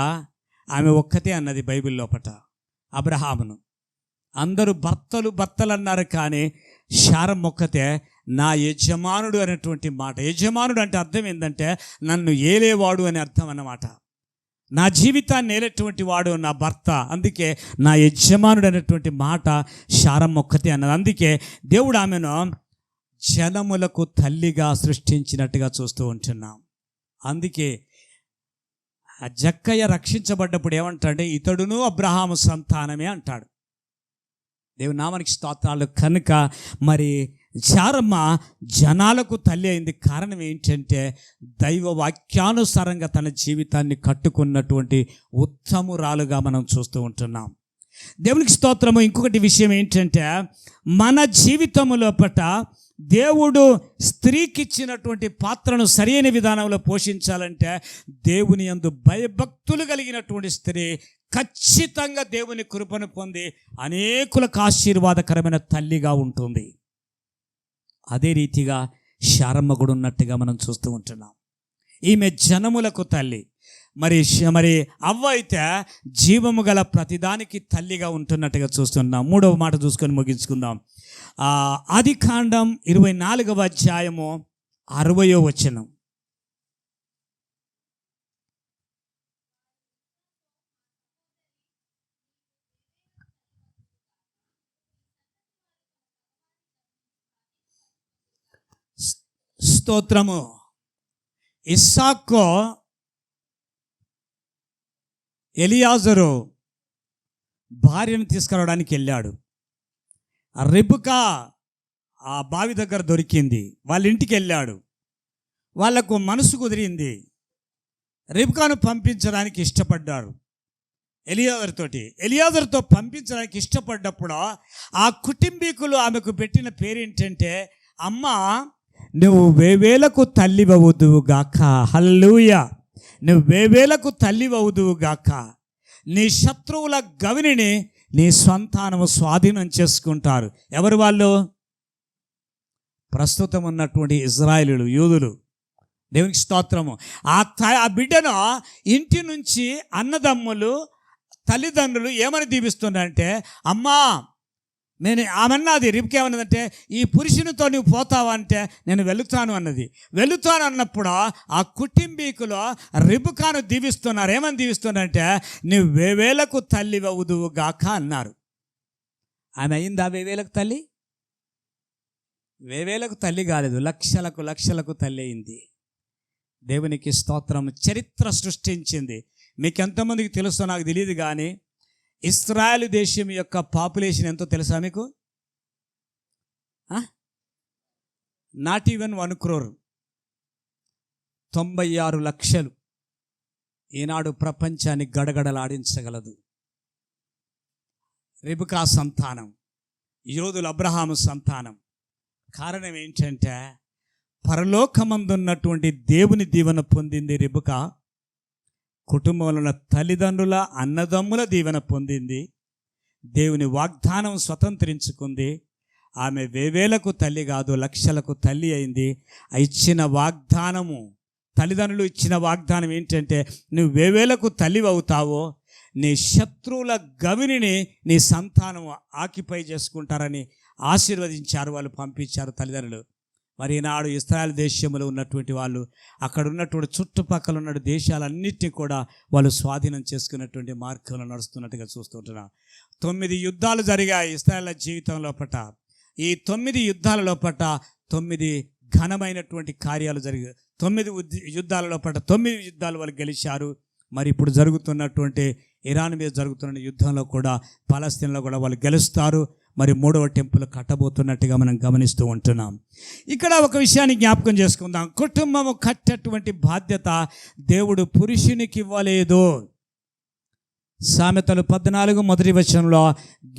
ఆమె ఒక్కతే అన్నది బైబిల్ లోపట. అబ్రహామును అందరూ భర్తలు అన్నారు, కానీ శారమ్మ ఒక్కతే నా యజమానుడు అనేటువంటి మాట. యజమానుడు అంటే అర్థం ఏంటంటే నన్ను ఏలేవాడు అని అర్థం అన్నమాట. నా జీవితాన్ని ఏలేటువంటి వాడు నా భర్త. అందుకే నా యజమానుడు అనేటువంటి మాట శారమ్మ ఒక్కతే అన్నది. అందుకే దేవుడు ఆమెను జనములకు తల్లిగా సృష్టించినట్టుగా చూస్తూ ఉంటున్నాం. అందుకే ఆ జక్కయ్య రక్షించబడ్డప్పుడు ఏమంటాడంటే, ఇతడును అబ్రహాము సంతానమే అంటాడు. దేవుని నామానికి స్తోత్రాలు. కనుక మరి శారమ్మ జనాలకు తల్లి అయింది. కారణం ఏంటంటే దైవ వాక్యానుసారంగా తన జీవితాన్ని కట్టుకున్నటువంటి ఉత్తమురాలుగా మనం చూస్తూ ఉంటున్నాం. దేవునికి స్తోత్రము. ఇంకొకటి విషయం ఏంటంటే, మన జీవితము లోపట దేవుడు స్త్రీకి ఇచ్చినటువంటి పాత్రను సరైన విధానంలో పోషించాలంటే దేవుని యందు భయభక్తులు కలిగినటువంటి స్త్రీ ఖచ్చితంగా దేవుని కృపను పొంది అనేకులకు ఆశీర్వాదకరమైన తల్లిగా ఉంటుంది. అదే రీతిగా శారమ్మ కూడా ఉన్నట్టుగా మనం చూస్తూ ఉంటున్నాం. ఈమె జనములకు తల్లి. మరి అవ్వ అయితే జీవము గల ప్రతిదానికి తల్లిగా ఉంటున్నట్టుగా చూస్తున్నాం. 3వ మాట చూసుకొని ముగించుకుందాం. ఆదికాండం 24వ అధ్యాయము 60వ వచనం. స్తోత్రము. ఇస్సాకు ఎలియాజరు భార్యను తీసుకురావడానికి వెళ్ళాడు. రిబ్కా ఆ బావి దగ్గర దొరికింది, వాళ్ళ ఇంటికి వెళ్ళాడు. వాళ్లకు మనసు కుదిరింది, రిబ్కాను పంపించడానికి ఇష్టపడ్డాడు. ఎలియాజరుతో పంపించడానికి ఇష్టపడ్డప్పుడు ఆ కుటుంబీకులు ఆమెకు పెట్టిన పేరేంటంటే, అమ్మ నువ్వు వేవేలకు తల్లివవుదువుగాక. హల్లెలూయా. నువ్వు వేవేలకు తల్లివవుదువుగాక. నీ శత్రువుల గవినిని నీ సంతానము స్వాధీనం చేసుకుంటారు. ఎవరు వాళ్ళు? ప్రస్తుతం ఉన్నటువంటి ఇజ్రాయేలీయులు, యూదులు. దేవునికి స్తోత్రము. ఆ బిడ్డను ఇంటి నుంచి అన్నదమ్ములు, తల్లిదండ్రులు ఏమని దీవిస్తున్నారంటే, అమ్మా ఆమెన్నది రిబ్కా ఏమన్నదంటే, ఈ పురుషునితో నువ్వు పోతావా అంటే, నేను వెళుతాను అన్నది. వెళుతాను అన్నప్పుడు ఆ కుటుంబీకులు రిబ్కాను దీవిస్తున్నారు. ఏమని దీవిస్తున్నారంటే, నువ్వు వేవేలకు తల్లి అవుదువు గాక అన్నారు. ఆమె అయిందా వేవేలకు తల్లి? వేవేలకు తల్లి కాలేదు, లక్షలకు తల్లి అయింది. దేవునికి స్తోత్రం. చరిత్ర సృష్టించింది. మీకు ఎంతమందికి తెలుసో నాకు తెలియదు, కానీ ఇస్రాయేల్ దేశం యొక్క పాపులేషన్ ఎంతో తెలుసా మీకు? Not even 1 crore. 96 లక్షలు ఈనాడు ప్రపంచాన్ని గడగడలాడించగలదు. రిబ్కా సంతానం, యోధులు అబ్రహాము సంతానం. కారణం ఏంటంటే, పరలోకమందున్నటువంటి దేవుని దీవెన పొందింది రిబ్కా. కుటుంబంలో ఉన్న తల్లిదండ్రుల, అన్నదమ్ముల దీవెన పొందింది. దేవుని వాగ్దానం స్వతంత్రించుకుంది. ఆమె వేవేలకు తల్లి కాదు, లక్షలకు తల్లి అయింది. ఇచ్చిన వాగ్దానము, తల్లిదండ్రులు ఇచ్చిన వాగ్దానం ఏంటంటే, నువ్వు వేవేలకు తల్లి అవుతావో నీ శత్రువుల గవిని నీ సంతానం ఆక్యుపై చేసుకుంటారని ఆశీర్వదించారు. వాళ్ళు పంపించారు తల్లిదండ్రులు. మరి ఈనాడు ఇశ్రాయేలు దేశంలో ఉన్నటువంటి వాళ్ళు, అక్కడ ఉన్నటువంటి చుట్టుపక్కల ఉన్న దేశాలన్నిటినీ కూడా వాళ్ళు స్వాధీనం చేసుకున్నటువంటి మార్గంలో నడుస్తున్నట్టుగా చూస్తుంటున్నాం. 9 యుద్ధాలు జరిగాయి ఇశ్రాయేలు జీవితం లోపట. ఈ 9 యుద్ధాల లోపట 9 ఘనమైనటువంటి కార్యాలు జరిగాయి. 9 యుద్ధాల లోపట 9 యుద్ధాలు వాళ్ళు గెలిచారు. మరి ఇప్పుడు జరుగుతున్నటువంటి ఇరాన్ మీద జరుగుతున్న యుద్ధంలో కూడా, పాలస్తీనాలో కూడా వాళ్ళు గెలుస్తారు. మరి 3వ టెంపుల్ కట్టబోతున్నట్టుగా మనం గమనిస్తూ ఉంటున్నాం. ఇక్కడ ఒక విషయాన్ని జ్ఞాపకం చేసుకుందాం. కుటుంబము కట్టేటువంటి బాధ్యత దేవుడు పురుషునికి ఇవ్వలేదు. సామెతలు 14 మొదటి వచనంలో,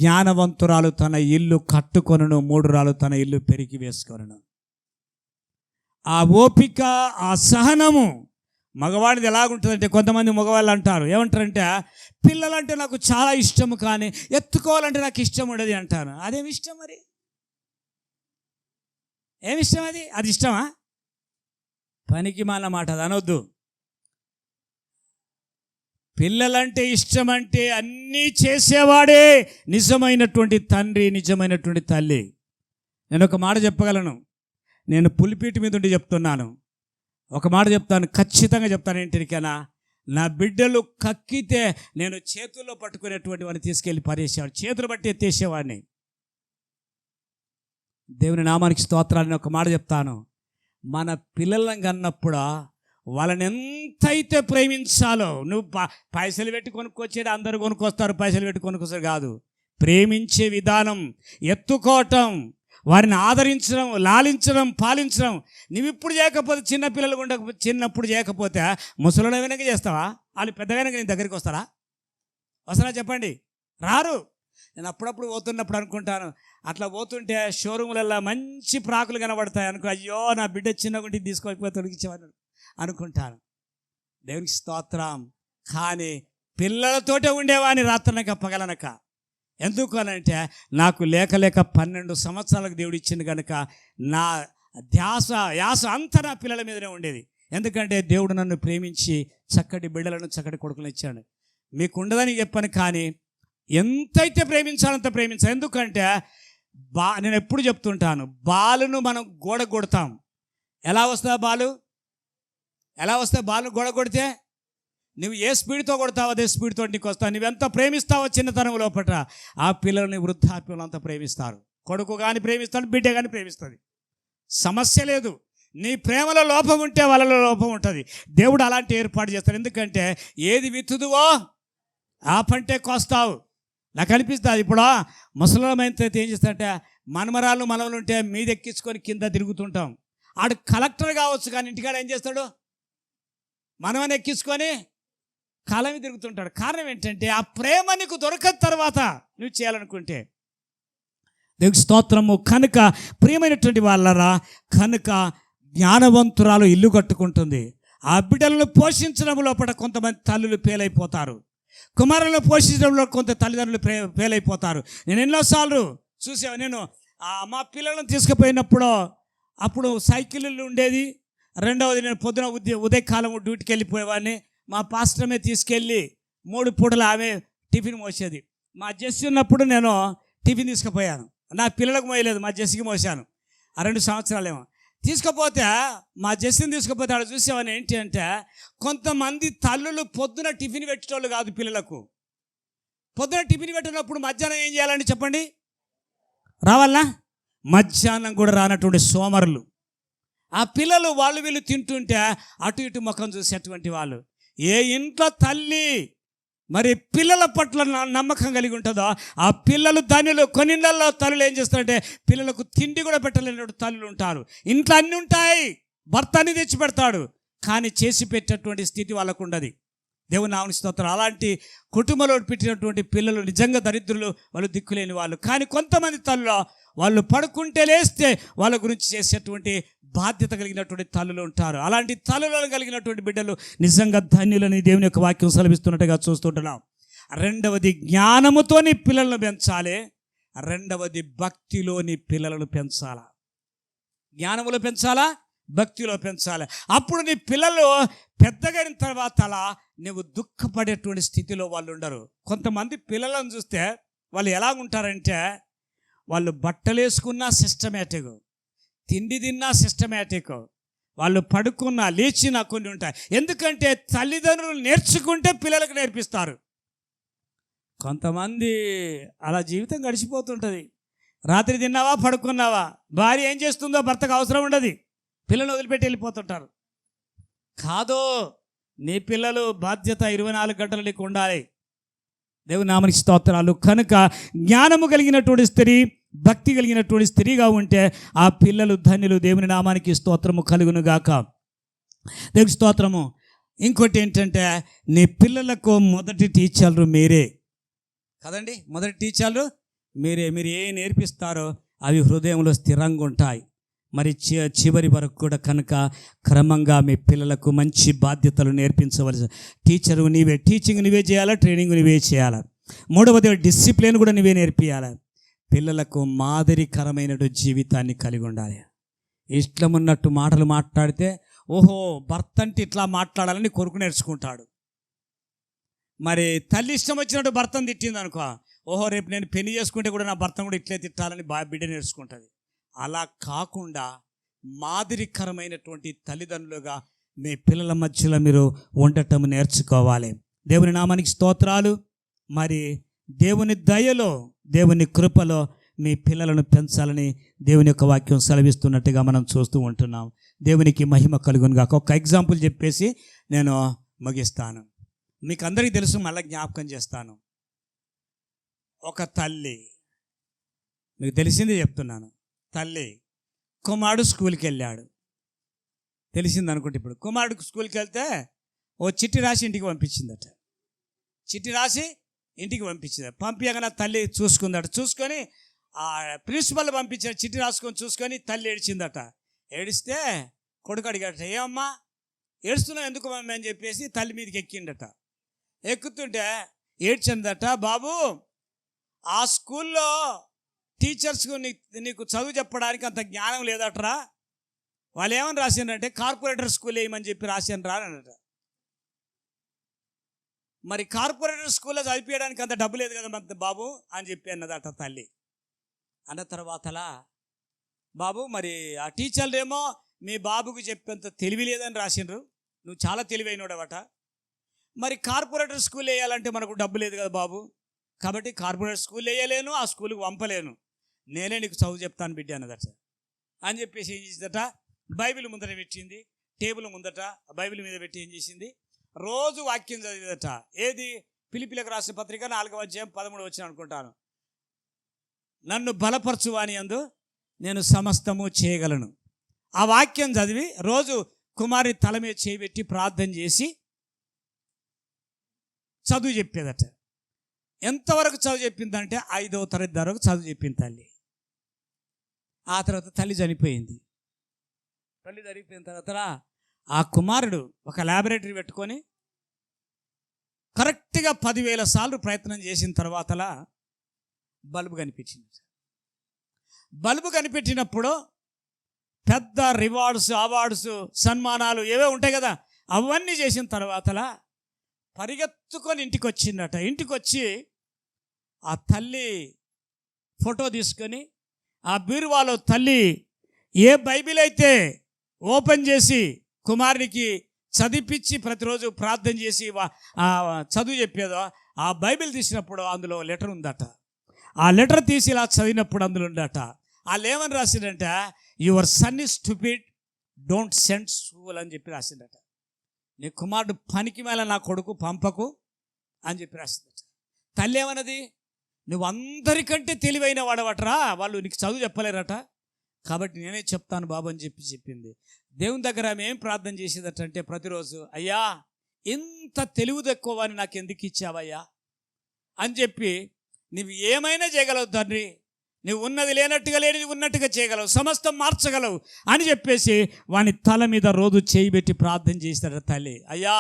జ్ఞానవంతురాలు తన ఇల్లు కట్టుకొనును, మూఢురాలు తన ఇల్లు పెరికి వేసుకొనును. ఆ ఓపిక, ఆ సహనము మగవాడిది ఎలాగుంటుందంటే, కొంతమంది మగవాళ్ళు అంటారు, ఏమంటారంటే, పిల్లలంటే నాకు చాలా ఇష్టము కానీ ఎత్తుకోవాలంటే నాకు ఇష్టం ఉండదు అంటారు. అదేమి ఇష్టం? మరి ఏమిష్టం? అది ఇష్టమా? పనికి మాల మాట, అది అనొద్దు. పిల్లలంటే ఇష్టం అంటే అన్నీ చేసేవాడే నిజమైనటువంటి తండ్రి, నిజమైనటువంటి తల్లి. నేను ఒక మాట చెప్పగలను, నేను పులిపీటి మీద ఉండి చెప్తున్నాను. ఒక మాట చెప్తాను, ఖచ్చితంగా చెప్తాను. ఏంటికైనా నా బిడ్డలు కక్కితే నేను చేతుల్లో పట్టుకునేటువంటి వాడిని తీసుకెళ్ళి పరేసేవాడు, చేతులు బట్టి ఎత్తేసేవాడిని. దేవుని నామానికి స్తోత్రాలని ఒక మాట చెప్తాను. మన పిల్లలను కన్నప్పుడు వాళ్ళని ఎంతైతే ప్రేమించాలో, నువ్వు పైసలు పెట్టి కొనుక్కొచ్చేది అందరూ కొనుక్కొస్తారు, పైసలు పెట్టి కొనుక్కొస్తారు కాదు. ప్రేమించే విధానం, ఎత్తుకోవటం, వారిని ఆదరించడం, లాలించడం, పాలించడం. నువ్వు ఇప్పుడు చేయకపోతే, చిన్నపిల్లలు ఉండకపోతే, చిన్నప్పుడు చేయకపోతే ముసలిలో వెనక చేస్తావా? వాళ్ళు పెద్దగా నీ దగ్గరికి వస్తారా? చెప్పండి, రారు. నేను అప్పుడప్పుడు పోతున్నప్పుడు అనుకుంటాను, అట్లా పోతుంటే షోరూములలో మంచి ప్రాకులు కనబడతాయి అనుకో, అయ్యో నా బిడ్డ చిన్నగుంటి తీసుకోకపోతే తొలగించేవాడు అనుకుంటాను. దేవునికి స్తోత్రం. కానీ పిల్లలతోటే ఉండేవాడిని రాత్రనక పగలనక. ఎందుకు అనంటే, నాకు లేక 12 సంవత్సరాలకు దేవుడు ఇచ్చింది కనుక నా యాస అంతా నా పిల్లల మీదనే ఉండేది. ఎందుకంటే దేవుడు నన్ను ప్రేమించి చక్కటి బిడ్డలను, చక్కటి కొడుకులను ఇచ్చాడు. మీకు ఉండదని చెప్పాను, కానీ ఎంతైతే ప్రేమించాలంత ప్రేమించాలి. ఎందుకంటే నేను ఎప్పుడు చెప్తుంటాను, బాలును మనం గోడ కొడతాం. ఎలా వస్తా బాలు? గోడ కొడితే నువ్వు ఏ స్పీడ్తో కొడతావు అదే స్పీడ్తో నీకు వస్తావు. నువ్వెంత ప్రేమిస్తావో చిన్నతనం లోపల ఆ పిల్లల్ని వృద్ధాప్యంలో అంతా ప్రేమిస్తారు. కొడుకు కానీ ప్రేమిస్తాడు, బిడ్డ కానీ ప్రేమిస్తుంది, సమస్య లేదు. నీ ప్రేమలో లోపం ఉంటే వాళ్ళలో లోపం ఉంటుంది. దేవుడు అలాంటి ఏర్పాటు చేస్తాడు. ఎందుకంటే ఏది విత్తుదువో ఆ పంటే కోస్తావు. నాకు అనిపిస్తుంది ఇప్పుడు ముసలమైతే ఏం చేస్తాడంటే మనమరాళ్ళు మనవలు ఉంటే మీద ఎక్కించుకొని కింద తిరుగుతుంటాం. ఆడు కలెక్టర్ కావచ్చు కానీ ఇంటికాడ ఏం చేస్తాడు, మనమని ఎక్కించుకొని కాలమి తిరుగుతుంటాడు. కారణం ఏంటంటే ఆ ప్రేమ నీకు దొరకని తర్వాత నువ్వు చేయాలనుకుంటే. దేవుని స్తోత్రము. కనుక ప్రియమైనటువంటి వాళ్ళరా, కనుక జ్ఞానవంతురాలు ఇల్లు కట్టుకుంటుంది. ఆ బిడ్డలను పోషించడం లోపల కొంతమంది తల్లులు ఫెయిలైపోతారు. కుమారులను పోషించడంలో కొంత తల్లిదండ్రులు ఫెయిలైపోతారు. నేను ఎన్నోసార్లు చూసాను. నేను మా పిల్లలను తీసుకుపోయినప్పుడు అప్పుడు సైకిళ్ళు ఉండేది. రెండవది నేను పొద్దున ఉదయకాలం డ్యూటీకి వెళ్ళిపోయేవాడిని. మా పాస్టర్మే తీసుకెళ్ళి 3 పూటలు ఆమె టిఫిన్ మోసేది. మా జెస్సీ ఉన్నప్పుడు నేను టిఫిన్ తీసుకుపోయాను. నా పిల్లలకు మోయలేదు, మా జెస్సీకి మోసాను. 2 సంవత్సరాలేమో తీసుకుపోతే మా జెస్సీని తీసుకుపోతే ఆడ చూసేవాని ఏంటి అంటే కొంతమంది తల్లులు పొద్దున టిఫిన్ పెట్టేటోళ్ళు కాదు పిల్లలకు. పొద్దున టిఫిన్ పెట్టినప్పుడు మధ్యాహ్నం ఏం చేయాలండి చెప్పండి, రావాలా? మధ్యాహ్నం కూడా రానటువంటి సోమరులు. ఆ పిల్లలు వాళ్ళు వీళ్ళు తింటుంటే అటు ఇటు ముఖం చూసేటువంటి వాళ్ళు. ఏ ఇంట్లో తల్లి మరి పిల్లల పట్ల నమ్మకం కలిగి ఉంటుందో ఆ పిల్లలు ధనులు. కొన్ని ఇళ్లలో తల్లులు ఏం చేస్తారంటే పిల్లలకు తిండి కూడా పెట్టలేనటువంటి తల్లులు ఉంటారు. ఇంట్లో అన్నీ ఉంటాయి, భర్త అన్ని తెచ్చి పెడతాడు, కానీ చేసి పెట్టేటువంటి స్థితి వాళ్ళకు ఉండదు. దేవుని నామమున స్తోత్రం. అలాంటి కుటుంబంలో పెట్టినటువంటి పిల్లలు నిజంగా దరిద్రులు, వాళ్ళు దిక్కులేని వాళ్ళు. కానీ కొంతమంది తల్లులు వాళ్ళు పడుకుంటే లేస్తే వాళ్ళ గురించి చేసేటువంటి బాధ్యత కలిగినటువంటి తల్లులు ఉంటారు. అలాంటి తల్లులను కలిగినటువంటి బిడ్డలు నిజంగా ధన్యులని దేవుని యొక్క వాక్యం సెలవిస్తున్నట్టుగా చూస్తుంటున్నాం. రెండవది జ్ఞానముతోని పిల్లలను పెంచాలి. రెండవది భక్తిలోని పిల్లలను పెంచాలా. జ్ఞానములో పెంచాలా, భక్తిలో పెంచాలి. అప్పుడు నీ పిల్లలు పెద్దగైన తర్వాత అలా నువ్వు దుఃఖపడేటువంటి స్థితిలో వాళ్ళు ఉండరు. కొంతమంది పిల్లలను చూస్తే వాళ్ళు ఎలా ఉంటారంటే వాళ్ళు బట్టలు వేసుకున్నా సిస్టమేటిక్, తిండి తిన్నా సిస్టమేటిక్, వాళ్ళు పడుకున్నా లేచినా కొన్ని ఉంటాయి. ఎందుకంటే తల్లిదండ్రులు నేర్చుకుంటే పిల్లలకు నేర్పిస్తారు. కొంతమంది అలా జీవితం గడిచిపోతుంటుంది. రాత్రి తిన్నావా, పడుకున్నావా, భార్య ఏం చేస్తుందో భర్తకు అవసరం ఉండదు, పిల్లలు వదిలిపెట్టి వెళ్ళిపోతుంటారు. కాదో నీ పిల్లలు బాధ్యత 24 గంటలు నీకు ఉండాలి. దేవుని నామమునకు స్తోత్రాలు. కనుక జ్ఞానము కలిగినటువంటి స్త్రీ, భక్తి కలిగినటువంటి స్త్రీగా ఉంటే ఆ పిల్లలు ధన్యులు. దేవుని నామానికి స్తోత్రము కలుగును గాక. దేవుని స్తోత్రము. ఇంకోటి ఏంటంటే నీ పిల్లలకు మొదటి టీచర్లు మీరే కదండి. మొదటి టీచర్లు మీరే. మీరు ఏ నేర్పిస్తారో అవి హృదయంలో స్థిరంగా ఉంటాయి. మరి చివరి వరకు కూడా కనుక క్రమంగా మీ పిల్లలకు మంచి బాధ్యతలు నేర్పించవలసి. టీచరు నీవే, టీచింగ్ నువ్వే చేయాలా, ట్రైనింగ్ నువ్వే చేయాలా. మూడవది డిసిప్లిన్ కూడా నువ్వే నేర్పియాలి. పిల్లలకు మాదిరికరమైనటువంటి జీవితాన్ని కలిగి ఉండాలి. ఇష్టమున్నట్టు మాటలు మాట్లాడితే ఓహో భర్త అంటే ఇట్లా మాట్లాడాలని కొడుకు నేర్చుకుంటాడు. మరి తల్లి ఇష్టం వచ్చినట్టు భర్తను తిట్టింది అనుకో, ఓహో రేపు నేను పెళ్లి చేసుకుంటే కూడా నా భర్తను కూడా ఇట్లే తిట్టాలని బిడ్డ నేర్చుకుంటుంది. అలా కాకుండా మాదిరికరమైనటువంటి తల్లిదండ్రులుగా మీ పిల్లల మధ్యలో మీరు ఉండటం నేర్చుకోవాలి. దేవుని నామానికి స్తోత్రాలు. మరి దేవుని దయలో, దేవుని కృపలో మీ పిల్లలను పెంచాలని దేవుని యొక్క వాక్యం సెలవిస్తున్నట్టుగా మనం చూస్తూ ఉంటున్నాం. దేవునికి మహిమ కలుగునుగా. ఒక ఎగ్జాంపుల్ చెప్పేసి నేను ముగిస్తాను. మీకు అందరికీ తెలుసు, మళ్ళీ జ్ఞాపకం చేస్తాను. ఒక తల్లి, మీకు తెలిసింది చెప్తున్నాను. తల్లి కుమారుడు స్కూల్కి వెళ్ళాడు, తెలిసింది అనుకుంటే. ఇప్పుడు కుమారుడు స్కూల్కి వెళ్తే ఓ చిట్టి రాసి ఇంటికి పంపించిందట. చిట్టి రాసి ఇంటికి పంపించింది. పంపించగానే తల్లి చూసుకుందట. చూసుకొని ఆ ప్రిన్సిపల్ పంపించాడు. చిట్టి రాసుకొని చూసుకొని తల్లి ఏడిచిందట. ఏడిస్తే కొడుకు అడిగాట, ఏమమ్మా ఏడుస్తున్నావు ఎందుకు మమ్మీ అని చెప్పేసి తల్లి మీదకి ఎక్కిండట. ఎక్కుతుంటే ఏడ్చిందట, బాబు ఆ స్కూల్లో టీచర్స్కు నీకు చదువు చెప్పడానికి అంత జ్ఞానం లేదట్రా. వాళ్ళు ఏమని రాసిండ్రంటే కార్పొరేటర్ స్కూల్ వేయమని చెప్పి రాశాను రా అనట. మరి కార్పొరేటర్ స్కూల్లో చదివించడానికి అంత డబ్బు లేదు కదా మరి బాబు అని చెప్పి అన్నదట తల్లి. అన్న తర్వాతలా బాబు మరి ఆ టీచర్లు ఏమో మీ బాబుకు చెప్పేంత తెలివి లేదని రాసిండ్రు, నువ్వు చాలా తెలివైనోడవట. మరి కార్పొరేటర్ స్కూల్ వేయాలంటే మనకు డబ్బు లేదు కదా బాబు, కాబట్టి కార్పొరేటర్ స్కూల్ వేయలేను, ఆ స్కూల్కి పంపలేను, నేనే నీకు చదువు చెప్తాను బిడ్డ అన్నదట. అని చెప్పేసి ఏం చేసిందట, బైబిల్ ముందట పెట్టింది, టేబుల్ ముందట బైబిల్ మీద పెట్టి ఏం చేసింది, రోజు వాక్యం చదివేదట. ఏది? ఫిలిప్పీయులకు రాసిన పత్రిక 4వ అధ్యాయం 13 వచనం అనుకుంటాను. నన్ను బలపరచువాని యందు నేను సమస్తము చేయగలను. ఆ వాక్యం చదివి రోజు కుమారి తల మీద చేయబెట్టి ప్రార్థన చేసి చదువు చెప్పేదట. ఎంతవరకు చదువు చెప్పిందంటే 5వ తరగతి వరకు చదువు చెప్పింది తల్లి. ఆ తర్వాత తల్లి చనిపోయింది. తల్లి చనిపోయిన తర్వాత ఆ కుమారుడు ఒక ల్యాబొరేటరీ పెట్టుకొని కరెక్ట్గా 10,000 సార్లు ప్రయత్నం చేసిన తర్వాతలా బల్బు కనిపించింది. బల్బు కనిపెట్టినప్పుడు పెద్ద రివార్డ్స్, అవార్డ్స్, సన్మానాలు ఏవో ఉంటాయి కదా, అవన్నీ చేసిన తర్వాతలా పరిగెత్తుకొని ఇంటికి వచ్చిందట. ఇంటికి వచ్చి ఆ తల్లి ఫోటో తీసుకొని ఆ బీరువాలో తల్లి ఏ బైబిల్ అయితే ఓపెన్ చేసి కుమారునికి చదివిపించి ప్రతిరోజు ప్రార్థన చేసి చదువు చెప్పేదో ఆ బైబిల్ తీసినప్పుడు అందులో లెటర్ ఉందట. ఆ లెటర్ తీసి ఇలా చదివినప్పుడు అందులో ఉందట. వాళ్ళు ఏమని రాసిందంటే, your son is stupid, don't send school అని చెప్పి రాసిందట. నీ కుమారుడు పనికి మేల నా కొడుకు పంపకు అని చెప్పి రాసిందట. తల్లి ఏమన్నది, నువ్వు అందరికంటే తెలివైన వాడవటరా, వాళ్ళు నీకు చదువు చెప్పలేరట, కాబట్టి నేనే చెప్తాను బాబు అని చెప్పింది. దేవుని దగ్గర ఆమె ఏం ప్రార్థన చేసేదటంటే ప్రతిరోజు, అయ్యా ఇంత తెలివి తక్కువ అని నాకు ఎందుకు ఇచ్చావయ్యా అని చెప్పి, నువ్వు ఏమైనా చేయగలవు తండ్రి, నువ్వు ఉన్నది లేనట్టుగా లేనిది ఉన్నట్టుగా చేయగలవు, సమస్తం మార్చగలవు అని చెప్పేసి వాని తల మీద రోజు చేయిబెట్టి ప్రార్థన చేస్తాడట తల్లి. అయ్యా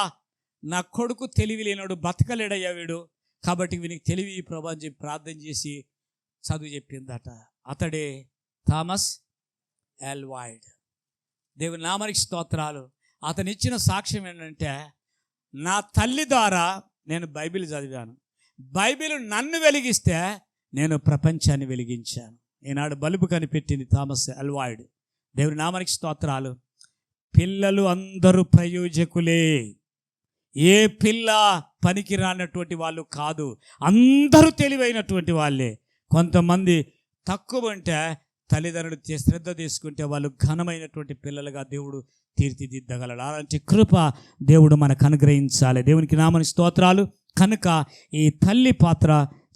నా కొడుకు తెలివి లేనాడు, బతకలేడయ్యా వీడు, కాబట్టి వీనికి తెలివి ప్రభా అని చెప్పి ప్రార్థన చేసి చదువు చెప్పిందట. అతడే థామస్ ఎల్వాయిడ్. దేవుని నామానికి స్తోత్రాలు. అతను ఇచ్చిన సాక్ష్యం ఏంటంటే, నా తల్లి ద్వారా నేను బైబిల్ చదివాను, బైబిల్ నన్ను వెలిగిస్తే నేను ప్రపంచాన్ని వెలిగించాను. ఈనాడు బల్బు కనిపెట్టింది థామస్ ఎల్వాయిడ్. దేవుని నామానికి స్తోత్రాలు. పిల్లలు అందరూ ప్రయోజకులే, ఏ పిల్ల పనికి రానటువంటి వాళ్ళు కాదు, అందరూ తెలివైనటువంటి వాళ్ళే. కొంతమంది తక్కువ అంటే తల్లిదండ్రులు శ్రద్ధ తీసుకుంటే వాళ్ళు ఘనమైనటువంటి పిల్లలుగా దేవుడు తీర్చిదిద్దగలడు. అలాంటి కృప దేవుడు మనకు అనుగ్రహించాలి. దేవునికి నామని స్తోత్రాలు. కనుక ఈ తల్లి పాత్ర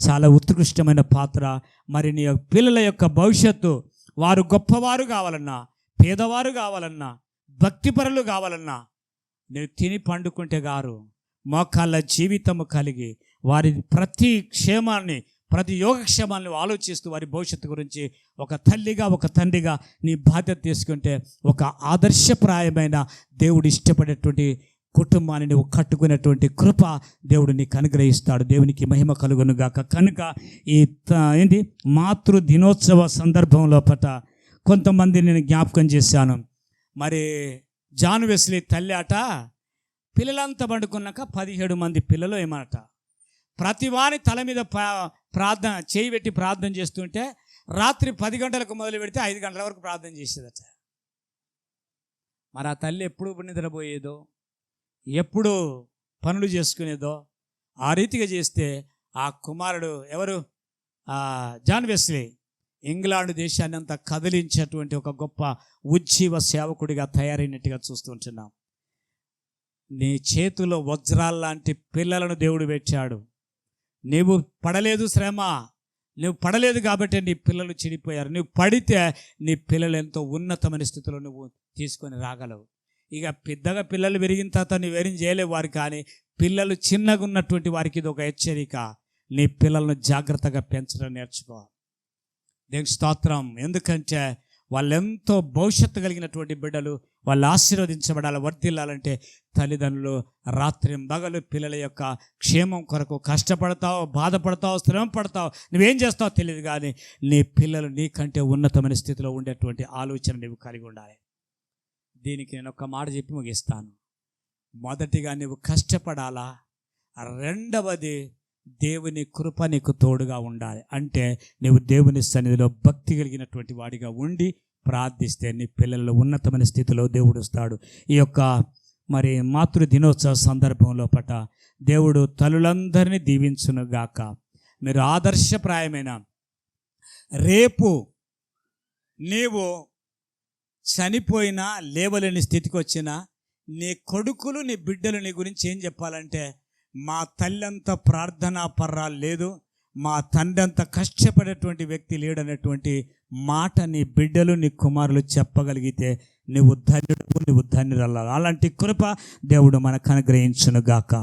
చాలా ఉత్కృష్టమైన పాత్ర. మరి నీ పిల్లల యొక్క భవిష్యత్తు, వారు గొప్పవారు కావాలన్నా, పేదవారు కావాలన్నా, భక్తిపరులు కావాలన్నా, నువ్వు తిని పండుకుంటే గారు మోకాళ్ళ జీవితము కలిగి వారి ప్రతి క్షేమాన్ని, ప్రతి యోగక్షేమాన్ని ఆలోచిస్తూ వారి భవిష్యత్తు గురించి ఒక తల్లిగా, ఒక తండ్రిగా నీ బాధ్యత తీసుకుంటే ఒక ఆదర్శప్రాయమైన దేవుడు ఇష్టపడేటువంటి కుటుంబాన్ని నువ్వు కట్టుకునేటువంటి కృప దేవుడు నీకు అనుగ్రహిస్తాడు. దేవునికి మహిమ కలుగును గాక. కనుక ఈ మాతృ దినోత్సవ సందర్భంలో కొంతమంది నేను జ్ఞాపకం చేశాను. మరి జాన్ వెస్లీ తల్లి అట పిల్లలంతా పండుకున్నాక 17 మంది పిల్లలు ఏమనట, ప్రతి వాని తల మీద ప్రార్థన చేయి పెట్టి ప్రార్థన చేస్తుంటే రాత్రి 10 గంటలకు మొదలు పెడితే 5 గంటల వరకు ప్రార్థన చేసేదట. మరి ఆ తల్లి ఎప్పుడు నిద్రపోయేదో, ఎప్పుడు పనులు చేసుకునేదో, ఆ రీతిగా చేస్తే ఆ కుమారుడు ఎవరు, జాన్ వెస్లీ, ఇంగ్లాండ్ దేశాన్ని అంతా కదిలించేటువంటి ఒక గొప్ప ఉజ్జీవ సేవకుడిగా తయారైనట్టుగా చూస్తుంటున్నాం. నీ చేతిలో వజ్రాల్లాంటి పిల్లలను దేవుడు పెట్టాడు. నీవు పడలేదు శ్రమ, నువ్వు పడలేదు కాబట్టి నీ పిల్లలు చెడిపోయారు. నువ్వు పడితే నీ పిల్లలు ఎంతో ఉన్నతమైన స్థితిలో నువ్వు తీసుకొని రాగలవు. ఇక పెద్దగా పిల్లలు పెరిగిన తర్వాత నువ్వేం చేయలేవు వారు. కానీ పిల్లలు చిన్నగా ఉన్నటువంటి వారికి ఇది ఒక హెచ్చరిక, నీ పిల్లలను జాగ్రత్తగా పెంచడం నేర్చుకో. దేవునికి స్తోత్రం. ఎందుకంటే వాళ్ళెంతో భవిష్యత్తు కలిగినటువంటి బిడ్డలు, వాళ్ళు ఆశీర్వదించబడాలి, వర్ధిల్లాలంటే తల్లిదండ్రులు రాత్రి పగలు పిల్లల యొక్క క్షేమం కొరకు కష్టపడతావు, బాధపడతావు, శ్రమ పడతావు, నువ్వేం చేస్తావో తెలియదు. కానీ నీ పిల్లలు నీకంటే ఉన్నతమైన స్థితిలో ఉండేటువంటి ఆలోచన నువ్వు కలిగి ఉండాలి. దీనికి నేను ఒక మాట చెప్పి ముగిస్తాను. మొదటిగా నువ్వు కష్టపడాలా, రెండవది దేవుని కృప నీకు తోడుగా ఉండాలి. అంటే నువ్వు దేవుని సన్నిధిలో భక్తి కలిగినటువంటి వాడిగా ఉండి ప్రార్థిస్తే నీ పిల్లల్లో ఉన్నతమైన స్థితిలో దేవుడు వస్తాడు. ఈ యొక్క మరి మాతృ దినోత్సవ సందర్భంలో దేవుడు తల్లులందరినీ దీవించునుగాక. మీరు ఆదర్శప్రాయమైన రేపు నీవు చనిపోయినా లేవలేని స్థితికి వచ్చినా నీ కొడుకులు నీ బిడ్డలు నీ గురించి ఏం చెప్పాలంటే, మా తల్లి అంత ప్రార్థనా పర్రాలు లేదు, మా తండ్రి అంత కష్టపడేటువంటి వ్యక్తి లేడనేటువంటి మాట నీ బిడ్డలు నీ కుమారులు చెప్పగలిగితే నువ్వు ధన్యుడు, నువ్వు ధన్యురాలు. అలాంటి కృప దేవుడు మనకు అనుగ్రహించును గాక.